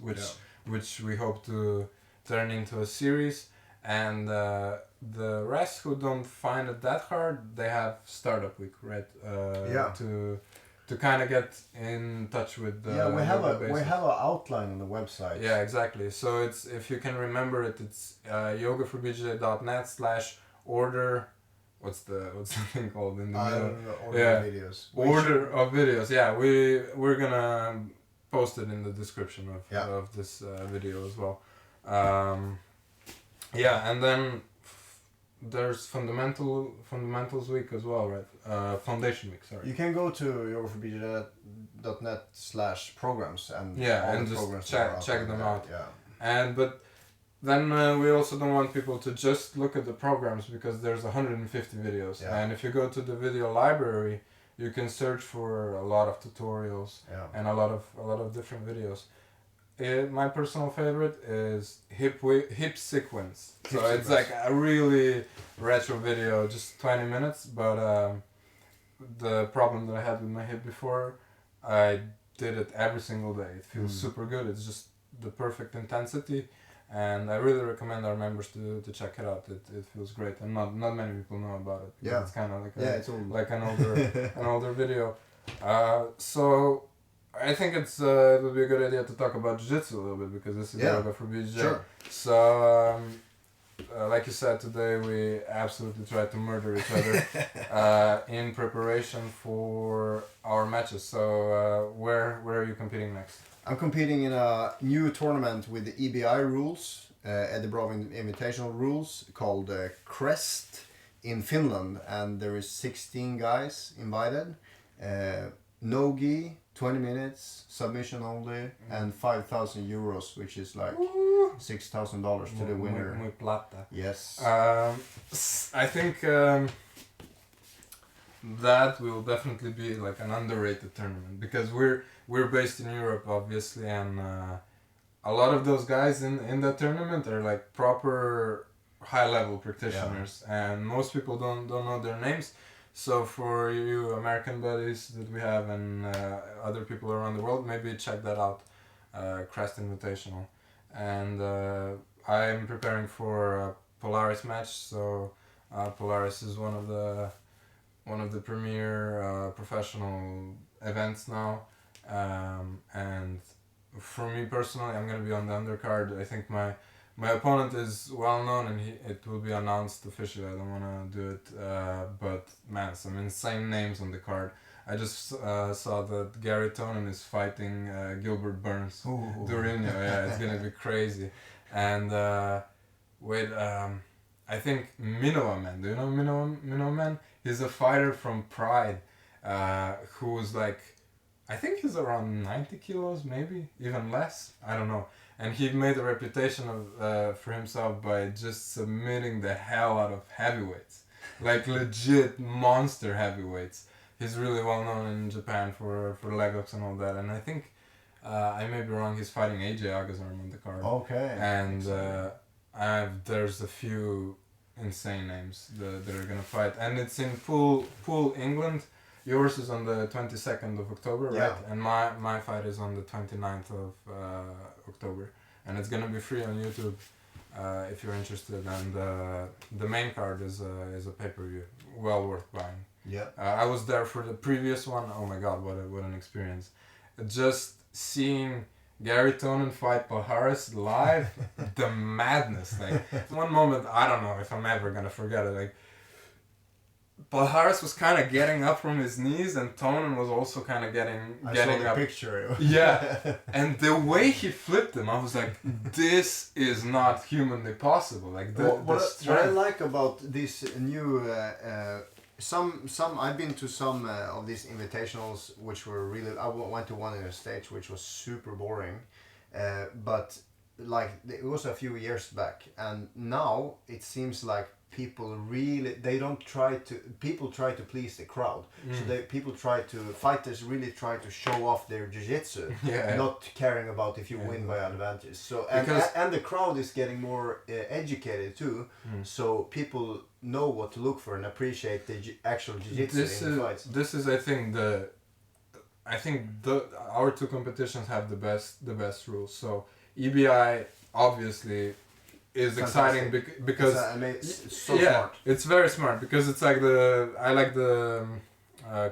which we hope to turn into a series. And the rest who don't find it that hard, they have Startup Week, right? To kind of get in touch with the
we have an outline on the website.
Yeah, exactly. So it's, if you can remember it, it's yogaforbjj.net/order. What's the thing called in the middle?
Order videos.
Order of videos. Yeah, we're gonna post it in the description of this video as well. And then there's Fundamentals Week as well, right? Foundation Week, sorry.
You can go to yogaforbjj.net/programs and
and just check them out.
Yeah.
But then we also don't want people to just look at the programs, because there's 150 videos.
Yeah.
And if you go to the video library, you can search for a lot of tutorials and a lot of different videos. My personal favorite is hip sequence. So it's like a really retro video, just 20 minutes. But the problem that I had with my hip before, I did it every single day. It feels super good. It's just the perfect intensity. And I really recommend our members to check it out. It feels great, and not many people know about it.
Yeah,
it's kind of like
like
an older video. So I think it would be a good idea to talk about jiu-jitsu a little bit, because this is yoga for BJJ.
Sure.
So like you said, today we absolutely tried to murder each other in preparation for our matches. So where are you competing next?
I'm competing in a new tournament with the EBI rules, Edinburgh Invitational rules, called Crest in Finland, and there is 16 guys invited. No gi, 20 minutes, submission only, and 5,000 euros, which is like $6,000 to the winner.
Muy plata.
Yes.
I think that will definitely be like an underrated tournament, because we're based in Europe, obviously, and a lot of those guys in that tournament are like proper high-level practitioners, and most people don't know their names. So for you American buddies that we have and other people around the world, maybe check that out, Crest Invitational. And I'm preparing for a Polaris match. So Polaris is one of the premier professional events now. And for me personally, I'm gonna be on the undercard. I think my opponent is well known, and it will be announced officially. I don't wanna do it, but man, some insane names on the card. I just saw that Gary Tonin is fighting Gilbert Burns. Durinho, yeah, it's gonna be crazy. And I think Minowa Man. Do you know Minowa Man? He's a fighter from Pride, who's like, I think he's around 90 kilos, maybe even less. I don't know. And he made a reputation for himself by just submitting the hell out of heavyweights, like legit monster heavyweights. He's really well known in Japan for leg hooks and all that. And I think I may be wrong. He's fighting AJ Agazarm on the card.
Okay.
And there's a few insane names that are gonna fight, and it's in Poole, England. Yours is on the 22nd of October, right? And my fight is on the 29th of October, and it's gonna be free on YouTube if you're interested. And the main card is a pay-per-view, well worth buying.
Yeah.
I was there for the previous one. Oh my god, what an experience! Just seeing Gary Tonin fight Polaris live, the madness. Like, one moment, I don't know if I'm ever gonna forget it. Like, Polaris was kind of getting up from his knees, and Tonin was also kind of getting
I saw the
up.
picture.
Yeah, and the way he flipped him, I was like, this is not humanly possible. Like,
what I like about this new some I've been to some of these invitationals which were really, I went to one in the States which was super boring, but like it was a few years back, and now it seems like people try to please the crowd. So fighters really try to show off their jiu-jitsu, not caring about if you win by advantage. So and the crowd is getting more educated too, so people know what to look for and appreciate the actual jiu-jitsu in the fights.
This is, I think our two competitions have the best rules. So EBI obviously is exciting because
it's so smart.
It's very smart because it's like I like the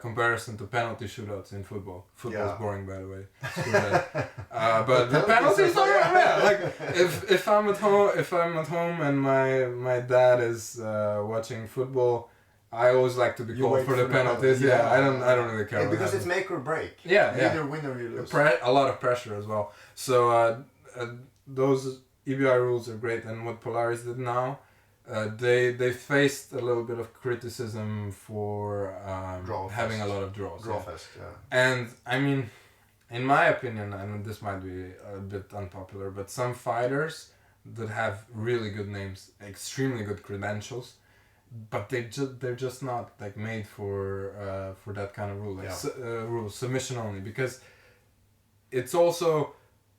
comparison to penalty shootouts in football. Football is boring, by the way. But the penalties are like if I'm at home and my dad is watching football, I always like to be called for the penalties. I don't really care.
Because it's make or break.
You
either win or you lose.
A lot of pressure as well. So those EBI rules are great, and what Polaris did now, they faced a little bit of criticism for having a lot of draws.
Drawfest,
And I mean, in my opinion, and this might be a bit unpopular, but some fighters that have really good names, extremely good credentials, but they're just not like made for that kind of rule, rule, submission only, because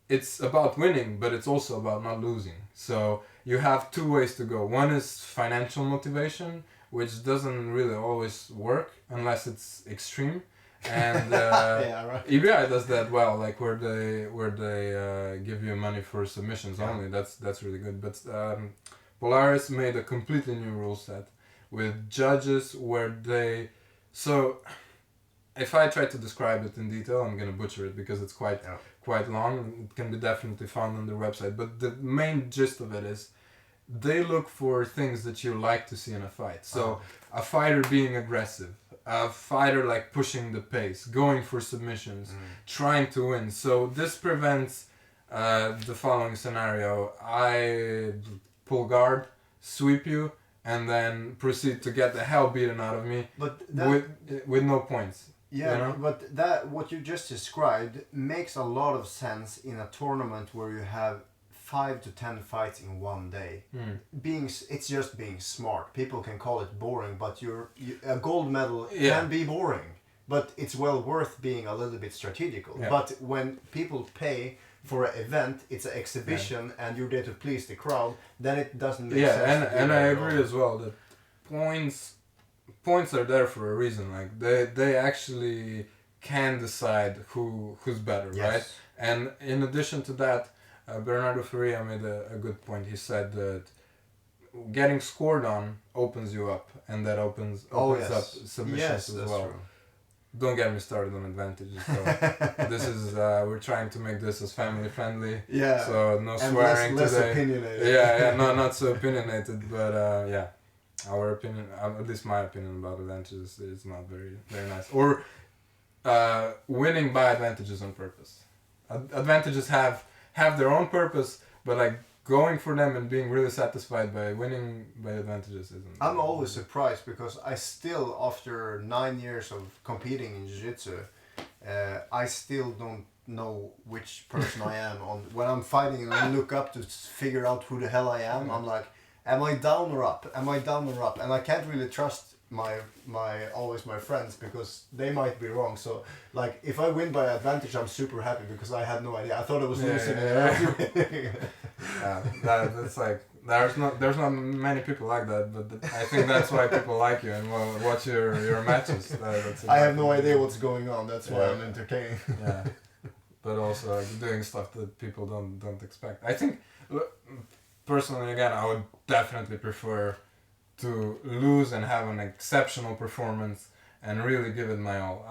it's about winning, but it's also about not losing. So you have two ways to go. One is financial motivation, which doesn't really always work unless it's extreme. And EBI does that well, like where they give you money for submissions only. That's really good. But Polaris made a completely new rule set with judges where so if I try to describe it in detail, I'm gonna butcher it because it's quite long. It can be definitely found on their website. But the main gist of it is they look for things that you like to see in a fight. So a fighter being aggressive, a fighter like pushing the pace, going for submissions, trying to win. So this prevents the following scenario: I pull guard, sweep you, and then proceed to get the hell beaten out of me, but with no points.
Yeah,
you know?
But that what you just described makes a lot of sense in a tournament where you have 5 to 10 fights in one day. It's just being smart. People can call it boring, but a gold medal can be boring, but it's well worth being a little bit strategical. Yeah. But when people pay for an event, it's an exhibition, and you're there to please the crowd, then it doesn't make sense.
Yeah, and I agree as well that points are there for a reason. Like they actually can decide who's better, right? And in addition to that, Bernardo Faria made a good point. He said that getting scored on opens you up, and that opens up submissions as well. True. don't get me started on advantages. So this is we're trying to make this as family friendly.
Yeah.
So no
And
swearing
less
today.
opinionated.
Yeah, no, not so opinionated, but yeah, our opinion, at least my opinion about advantages is not very nice. Or winning by advantages on purpose. Advantages have their own purpose, but like going for them and being really satisfied by winning by advantages isn't.
I'm always surprised because I still, after 9 years of competing in jiu-jitsu, I still don't know which person I am. On when I'm fighting and I look up to figure out who the hell I am, I'm like, am I down or up? Am I down or up? And I can't really trust my friends because they might be wrong. So like if I win by advantage, I'm super happy because I had no idea. I thought I was losing.
That's like there's not many people like that, but I think that's why people like you and watch your matches.
I have no idea what's going on. That's why I'm entertaining.
Yeah, but also like, doing stuff that people don't expect. I think personally, again, I would definitely prefer to lose and have an exceptional performance and really give it my all.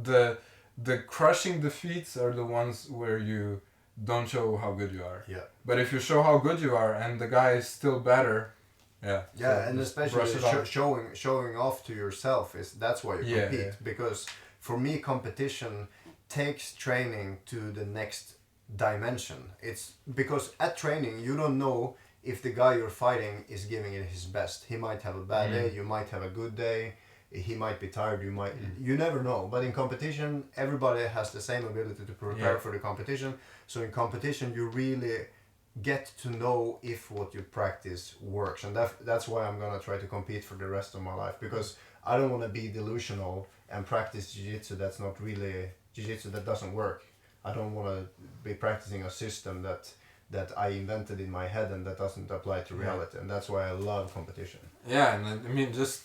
The crushing defeats are the ones where you don't show how good you are.
Yeah.
But if you show how good you are and the guy is still better,
yeah,
so
and especially showing off to yourself that's why you compete. Because for me, competition takes training to the next dimension. It's because at training you don't know if the guy you're fighting is giving it his best. He might have a bad day, you might have a good day, he might be tired, you never know. But in competition, everybody has the same ability to prepare for the competition. So in competition, you really get to know if what you practice works. And that's why I'm gonna try to compete for the rest of my life, because I don't want to be delusional and practice jiu-jitsu that's not really jiu-jitsu, that doesn't work. I don't want to be practicing a system that I invented in my head and that doesn't apply to reality. And that's why I love competition.
Yeah, and I mean just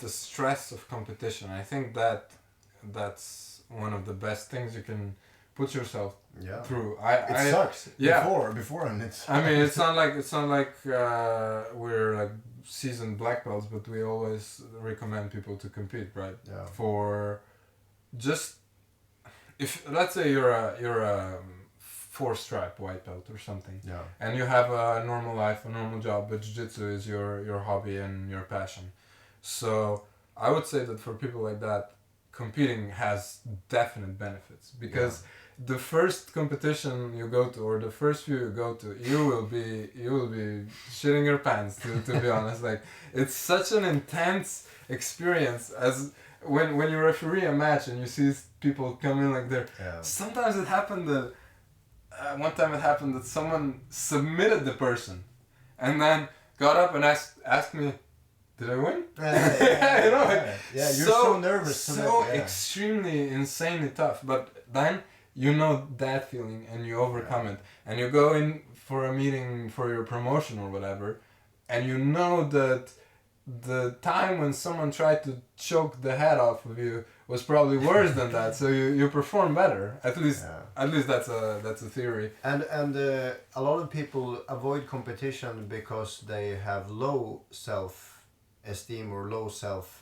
the stress of competition. I think that's one of the best things you can put yourself through.
It sucks. Before and it's.
I mean, it's not like we're like seasoned black belts, but we always recommend people to compete, right?
Yeah.
For just if let's say you're a 4-stripe white belt or something, and you have a normal life, a normal job, but jiu-jitsu is your hobby and your passion. So I would say that for people like that, competing has definite benefits, because the first competition you go to, or the first few you go to, you will be shitting your pants, to be honest. Like, it's such an intense experience as when you referee a match and you see people come in like they're. Sometimes it happened that one time it happened that someone submitted the person, and then got up and asked me, "Did I win?"
You're so nervous.
So extremely, insanely tough. But then you know that feeling and you overcome it, and you go in for a meeting for your promotion or whatever, and you know that the time when someone tried to choke the head off of you was probably worse than that, so you perform better. At least that's a theory.
And a lot of people avoid competition because they have low self-esteem or low self.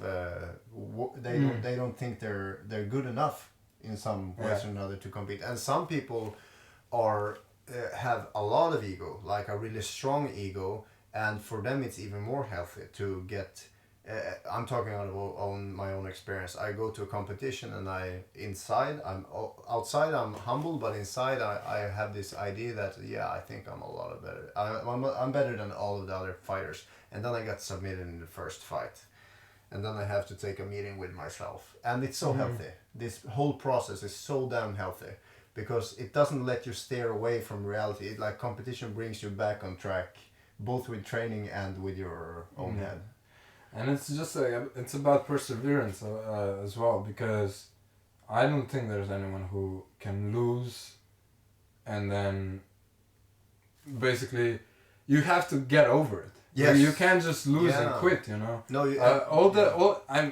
They don't think they're good enough in some ways or another to compete. And some people have a lot of ego, like a really strong ego, and for them it's even more healthy to get. I'm talking out of my own experience. I go to a competition and outside I'm humble, but inside I have this idea that I think I'm a lot better. I'm better than all of the other fighters. And then I got submitted in the first fight, and then I have to take a meeting with myself, and it's so healthy. This whole process is so damn healthy because it doesn't let you steer away from reality. Like, competition brings you back on track, both with training and with your own head.
And it's just it's about perseverance as well, because I don't think there's anyone who can lose and then basically you have to get over it.
Yes.
You can't just lose and quit, you know.
No,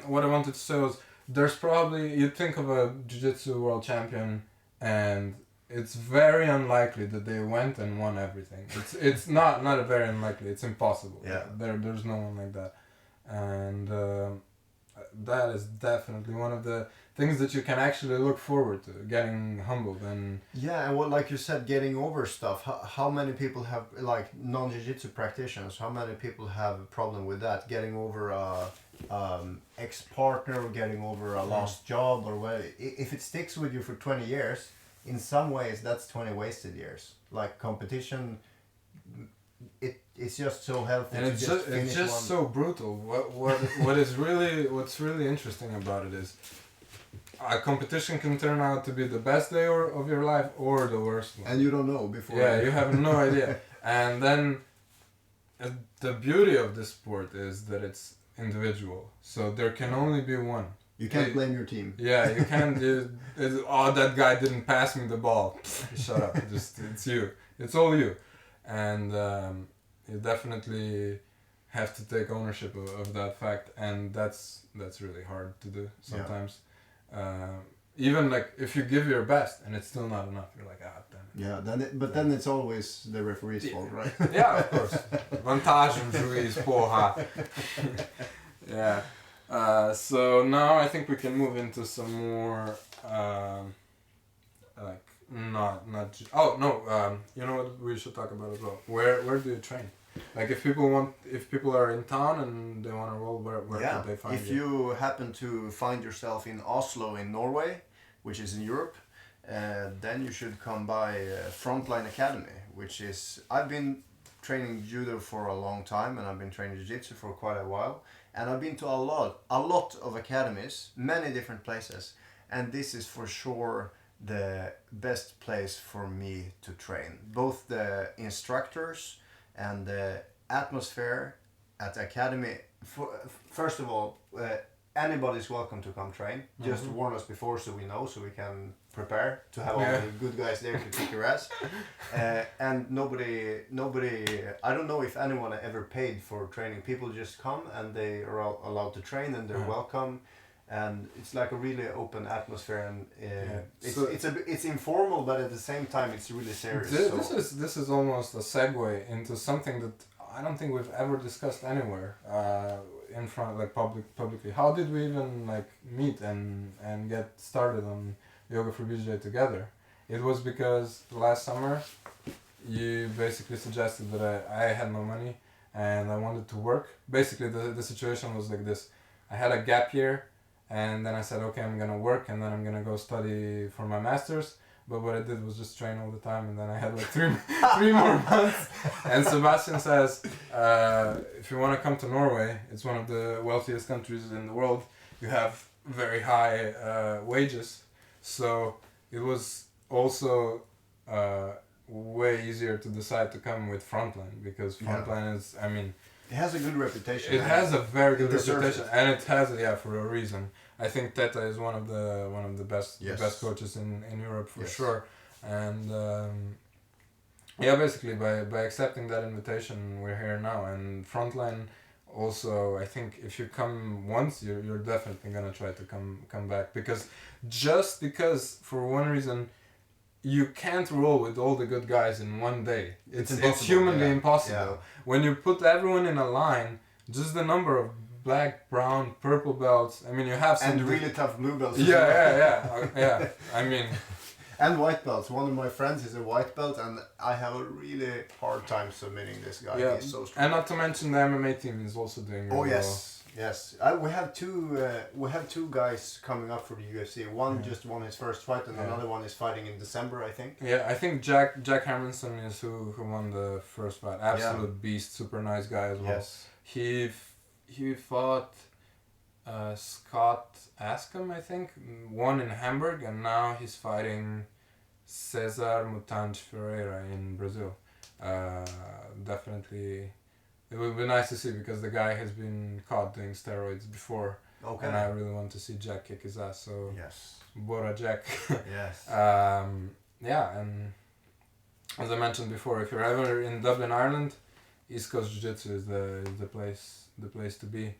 what I wanted to say was, there's probably, you think of a jiu-jitsu world champion and it's very unlikely that they went and won everything. It's not a very unlikely, it's impossible.
Yeah.
There's no one like that. And that is definitely one of the things that you can actually look forward to, getting humbled and...
Yeah, and what, like you said, getting over stuff. How many people have, like, non-jiu-jitsu practitioners, how many people have a problem with that? Getting over a ex-partner, or getting over a lost job, or what? If it sticks with you for 20 years, in some ways that's 20 wasted years. Like, competition, it's just so healthy.
And it's just so brutal. What's really interesting about it is, a competition can turn out to be the best day of your life or the worst one.
And you don't know before.
Yeah, you have no idea. And then the beauty of this sport is that it's individual. So there can only be one.
You can't blame your team.
Yeah, you can't. Oh, that guy didn't pass me the ball. Shut up. It's you. It's all you. And you definitely have to take ownership of that fact. And that's really hard to do sometimes. Yeah. Even like if you give your best and it's still not enough, you're like, ah, damn it.
Yeah, then it's always the referee's fault, right?
Yeah, of course. Vantagen juiz, porra. Yeah. So now I think we can move into some more like not. You know what we should talk about as well? Where do you train? Like if people are in town and they want to roll, where could they find you?
If you happen to find yourself in Oslo in Norway, which is in Europe, then you should come by Frontline Academy, which is, I've been training judo for a long time and I've been training jiu-jitsu for quite a while, and I've been to a lot of academies, many different places, and this is for sure the best place for me to train. Both the instructors and the atmosphere at the academy. First of all, anybody's welcome to come train. Just warn us before so we know, so we can prepare to have all the good guys there to kick your ass. And nobody. I don't know if anyone ever paid for training. People just come and they are allowed to train and they're welcome. And it's like a really open atmosphere, and it's informal, but at the same time it's really serious.
This is almost a segue into something that I don't think we've ever discussed anywhere in front, like publicly. How did we even like meet and get started on Yoga for BJJ together? It was because last summer you basically suggested that I had no money and I wanted to work. Basically the situation was like this: I had a gap year. And then I said, okay, I'm going to work and then I'm going to go study for my master's. But what I did was just train all the time. And then I had like three more months. And Sebastian says, if you want to come to Norway, it's one of the wealthiest countries in the world. You have very high wages. So it was also way easier to decide to come with Frontline. Because Frontline is, I mean...
It has a good reputation.
It has a very good reputation, and it has it for a reason. I think Teta is one of the best coaches in Europe for sure. And basically by accepting that invitation, we're here now. And Frontline also, I think if you come once, you're definitely gonna try to come back, because for one reason. You can't roll with all the good guys in one day. It's humanly impossible. Yeah. When you put everyone in a line, just the number of black, brown, purple belts. I mean, you have some...
And really tough blue belts.
Yeah. I mean...
And white belts. One of my friends is a white belt, and I have a really hard time submitting this guy.
Yeah.
He's so strong.
And not to mention the MMA team is also doing really well.
Yes. We have two guys coming up for the UFC. One just won his first fight, and another one is fighting in December, I think.
Yeah, I think Jack Hermanson is who won the first fight. Absolute beast, super nice guy as well.
Yes.
He fought Scott Askham, I think, won in Hamburg, and now he's fighting Cesar Mutange Ferreira in Brazil. Definitely. It would be nice to see, because the guy has been caught doing steroids before. Okay. And I really want to see Jack kick his ass. So Bora Jack.
Yes.
And as I mentioned before, if you're ever in Dublin, Ireland, East Coast Jiu-Jitsu is the place to be.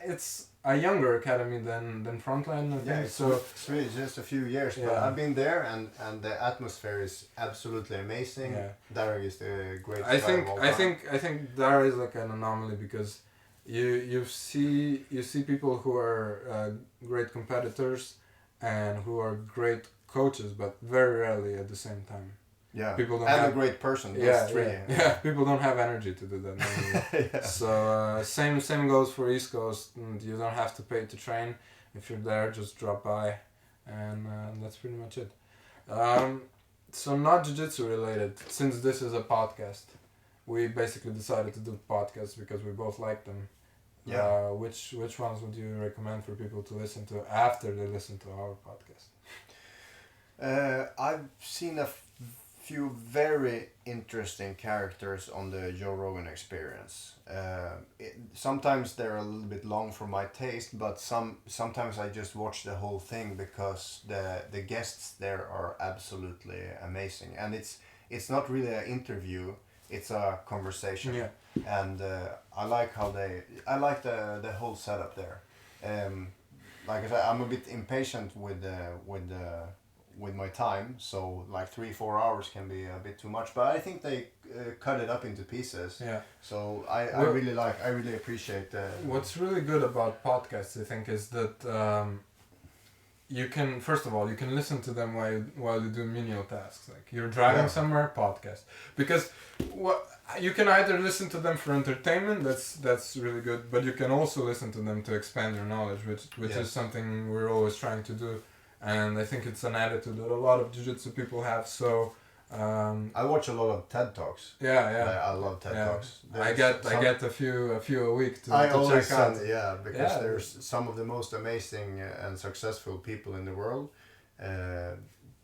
It's a younger academy than Frontline, I think.
It's really just a few years, but I've been there, and the atmosphere is absolutely amazing. Darragh is the greatest guy of all time.
I think Darragh is like an anomaly, because you see people who are great competitors and who are great coaches, but very rarely at the same time.
Yeah,
people don't
and
have
a great person.
yeah,
Three.
yeah. People don't have energy to do that anymore.
Yeah.
So same goes for East Coast. And you don't have to pay to train. If you're there, just drop by, and that's pretty much it. So not jiu-jitsu related. Since this is a podcast, we basically decided to do podcasts because we both like them.
Yeah.
Which ones would you recommend for people to listen to after they listen to our podcast?
I've seen a few very interesting characters on the Joe Rogan Experience. Sometimes they're a little bit long for my taste, but sometimes I just watch the whole thing because the guests there are absolutely amazing, and it's not really an interview, it's a conversation.
Yeah.
And I like the whole setup there. Like I said, I'm a bit impatient with my time, so like 3-4 hours can be a bit too much, but I think they cut it up into pieces.
Yeah.
So I really appreciate
what's really good about podcasts, I think, is that you can, first of all, you can listen to them while you do menial tasks, like you're driving somewhere, podcast, because you can either listen to them for entertainment, that's really good, but you can also listen to them to expand your knowledge, which is something we're always trying to do. And I think it's an attitude that a lot of jiu-jitsu people have. So
I watch a lot of TED Talks.
Yeah.
I love TED Talks.
I get a few a week to
always
check out.
Because there's some of the most amazing and successful people in the world,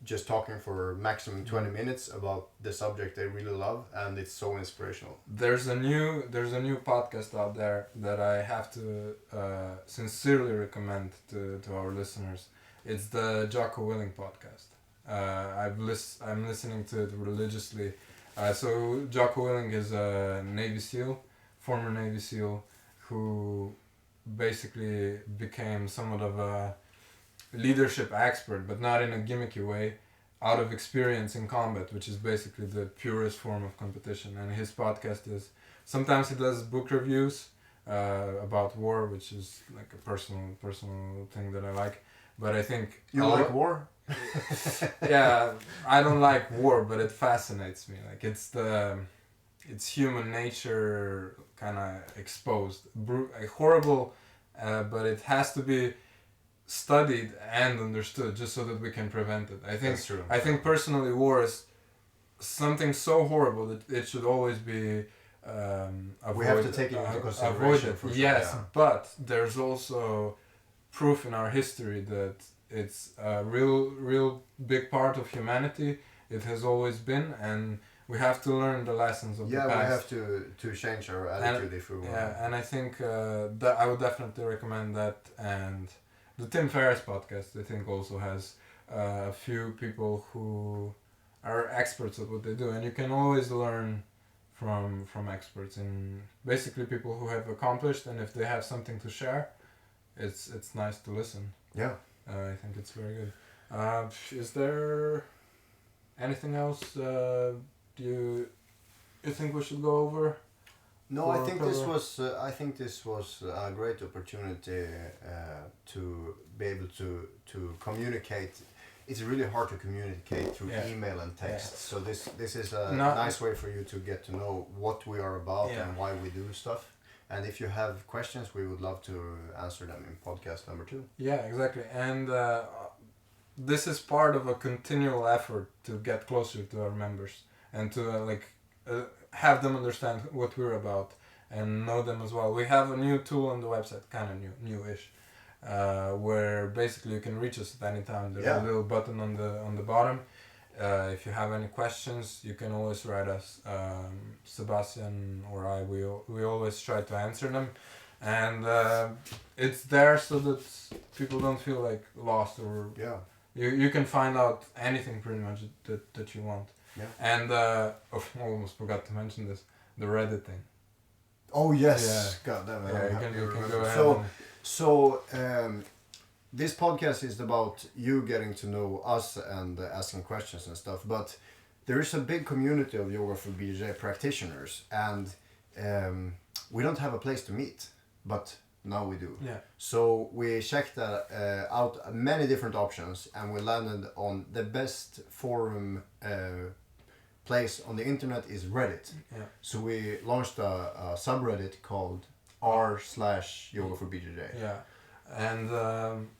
just talking for maximum 20 minutes about the subject they really love, and it's so inspirational.
There's a new podcast out there that I have to sincerely recommend to our listeners. It's the Jocko Willing podcast. I'm listening to it religiously. So Jocko Willing is a Navy SEAL, former Navy SEAL, who basically became somewhat of a leadership expert, but not in a gimmicky way, out of experience in combat, which is basically the purest form of competition. And his podcast is, sometimes he does book reviews about war, which is like a personal thing that I like. But I think
you like war.
Yeah, I don't like war, but it fascinates me. Like it's human nature kind of exposed, horrible, but it has to be studied and understood just so that we can prevent it. I think.
That's true.
I think personally, war is something so horrible that it should always be avoided.
We have to take it into consideration. For sure,
yes, but there's also proof in our history that it's a real big part of humanity. It has always been, and we have to learn the lessons of the past.
Yeah, we have to change our attitude if we want.
Yeah, and I think that I would definitely recommend that. And the Tim Ferriss podcast, I think, also has a few people who are experts at what they do, and you can always learn from experts and basically people who have accomplished, and if they have something to share, it's nice to listen.
Yeah.
I think it's very good. Is there anything else you think we should go over?
No, I think this was a great opportunity to be able to communicate. It's really hard to communicate through email and text. So this is a nice way for you to get to know what we are about and why we do stuff. And if you have questions, we would love to answer them in podcast number 2.
Yeah, exactly. And this is part of a continual effort to get closer to our members and to have them understand what we're about and know them as well. We have a new tool on the website, kind of newish, where basically you can reach us at any time. There's a little button on the bottom. If you have any questions, you can always write us. Sebastian or I, we always try to answer them, and it's there so that people don't feel like lost, or you can find out anything pretty much that you want. Yeah. And I almost forgot to mention this, the Reddit thing.
Oh yes, God damn it!
Yeah, you can go ahead.
So this podcast is about you getting to know us and asking questions and stuff, but there is a big community of yoga for BJJ practitioners, and we don't have a place to meet. but now we do.
Yeah.
So we checked out many different options, and we landed on the best forum place on the internet is Reddit.
Yeah.
So we launched a subreddit called r/yoga for BJJ.
Yeah. And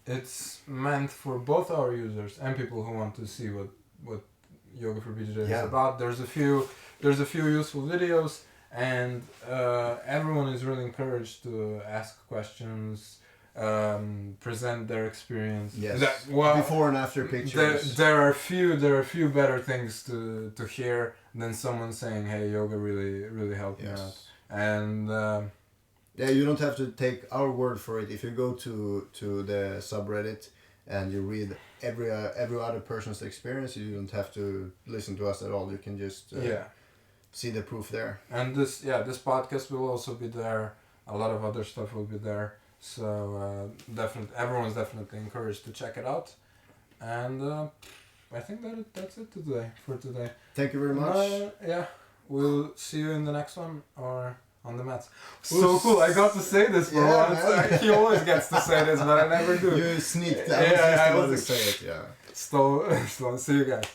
it's meant for both our users and people who want to see what Yoga for BJJ is about. There's a few useful videos, and everyone is really encouraged to ask questions, present their experience.
Yes. Before and after pictures.
There are few better things to hear than someone saying, "Hey, yoga really helped me out." And
yeah, you don't have to take our word for it. If you go to the subreddit and you read every other person's experience, you don't have to listen to us at all. You can just see the proof there.
And this podcast will also be there. A lot of other stuff will be there. So everyone's definitely encouraged to check it out. And I think that's it for today.
Thank you very much.
Yeah, we'll see you in the next one or on the mats. So cool! I got to say this for once. He always gets to say this, but I never do.
You sneaked. I was just about to say it. Yeah.
So see you guys.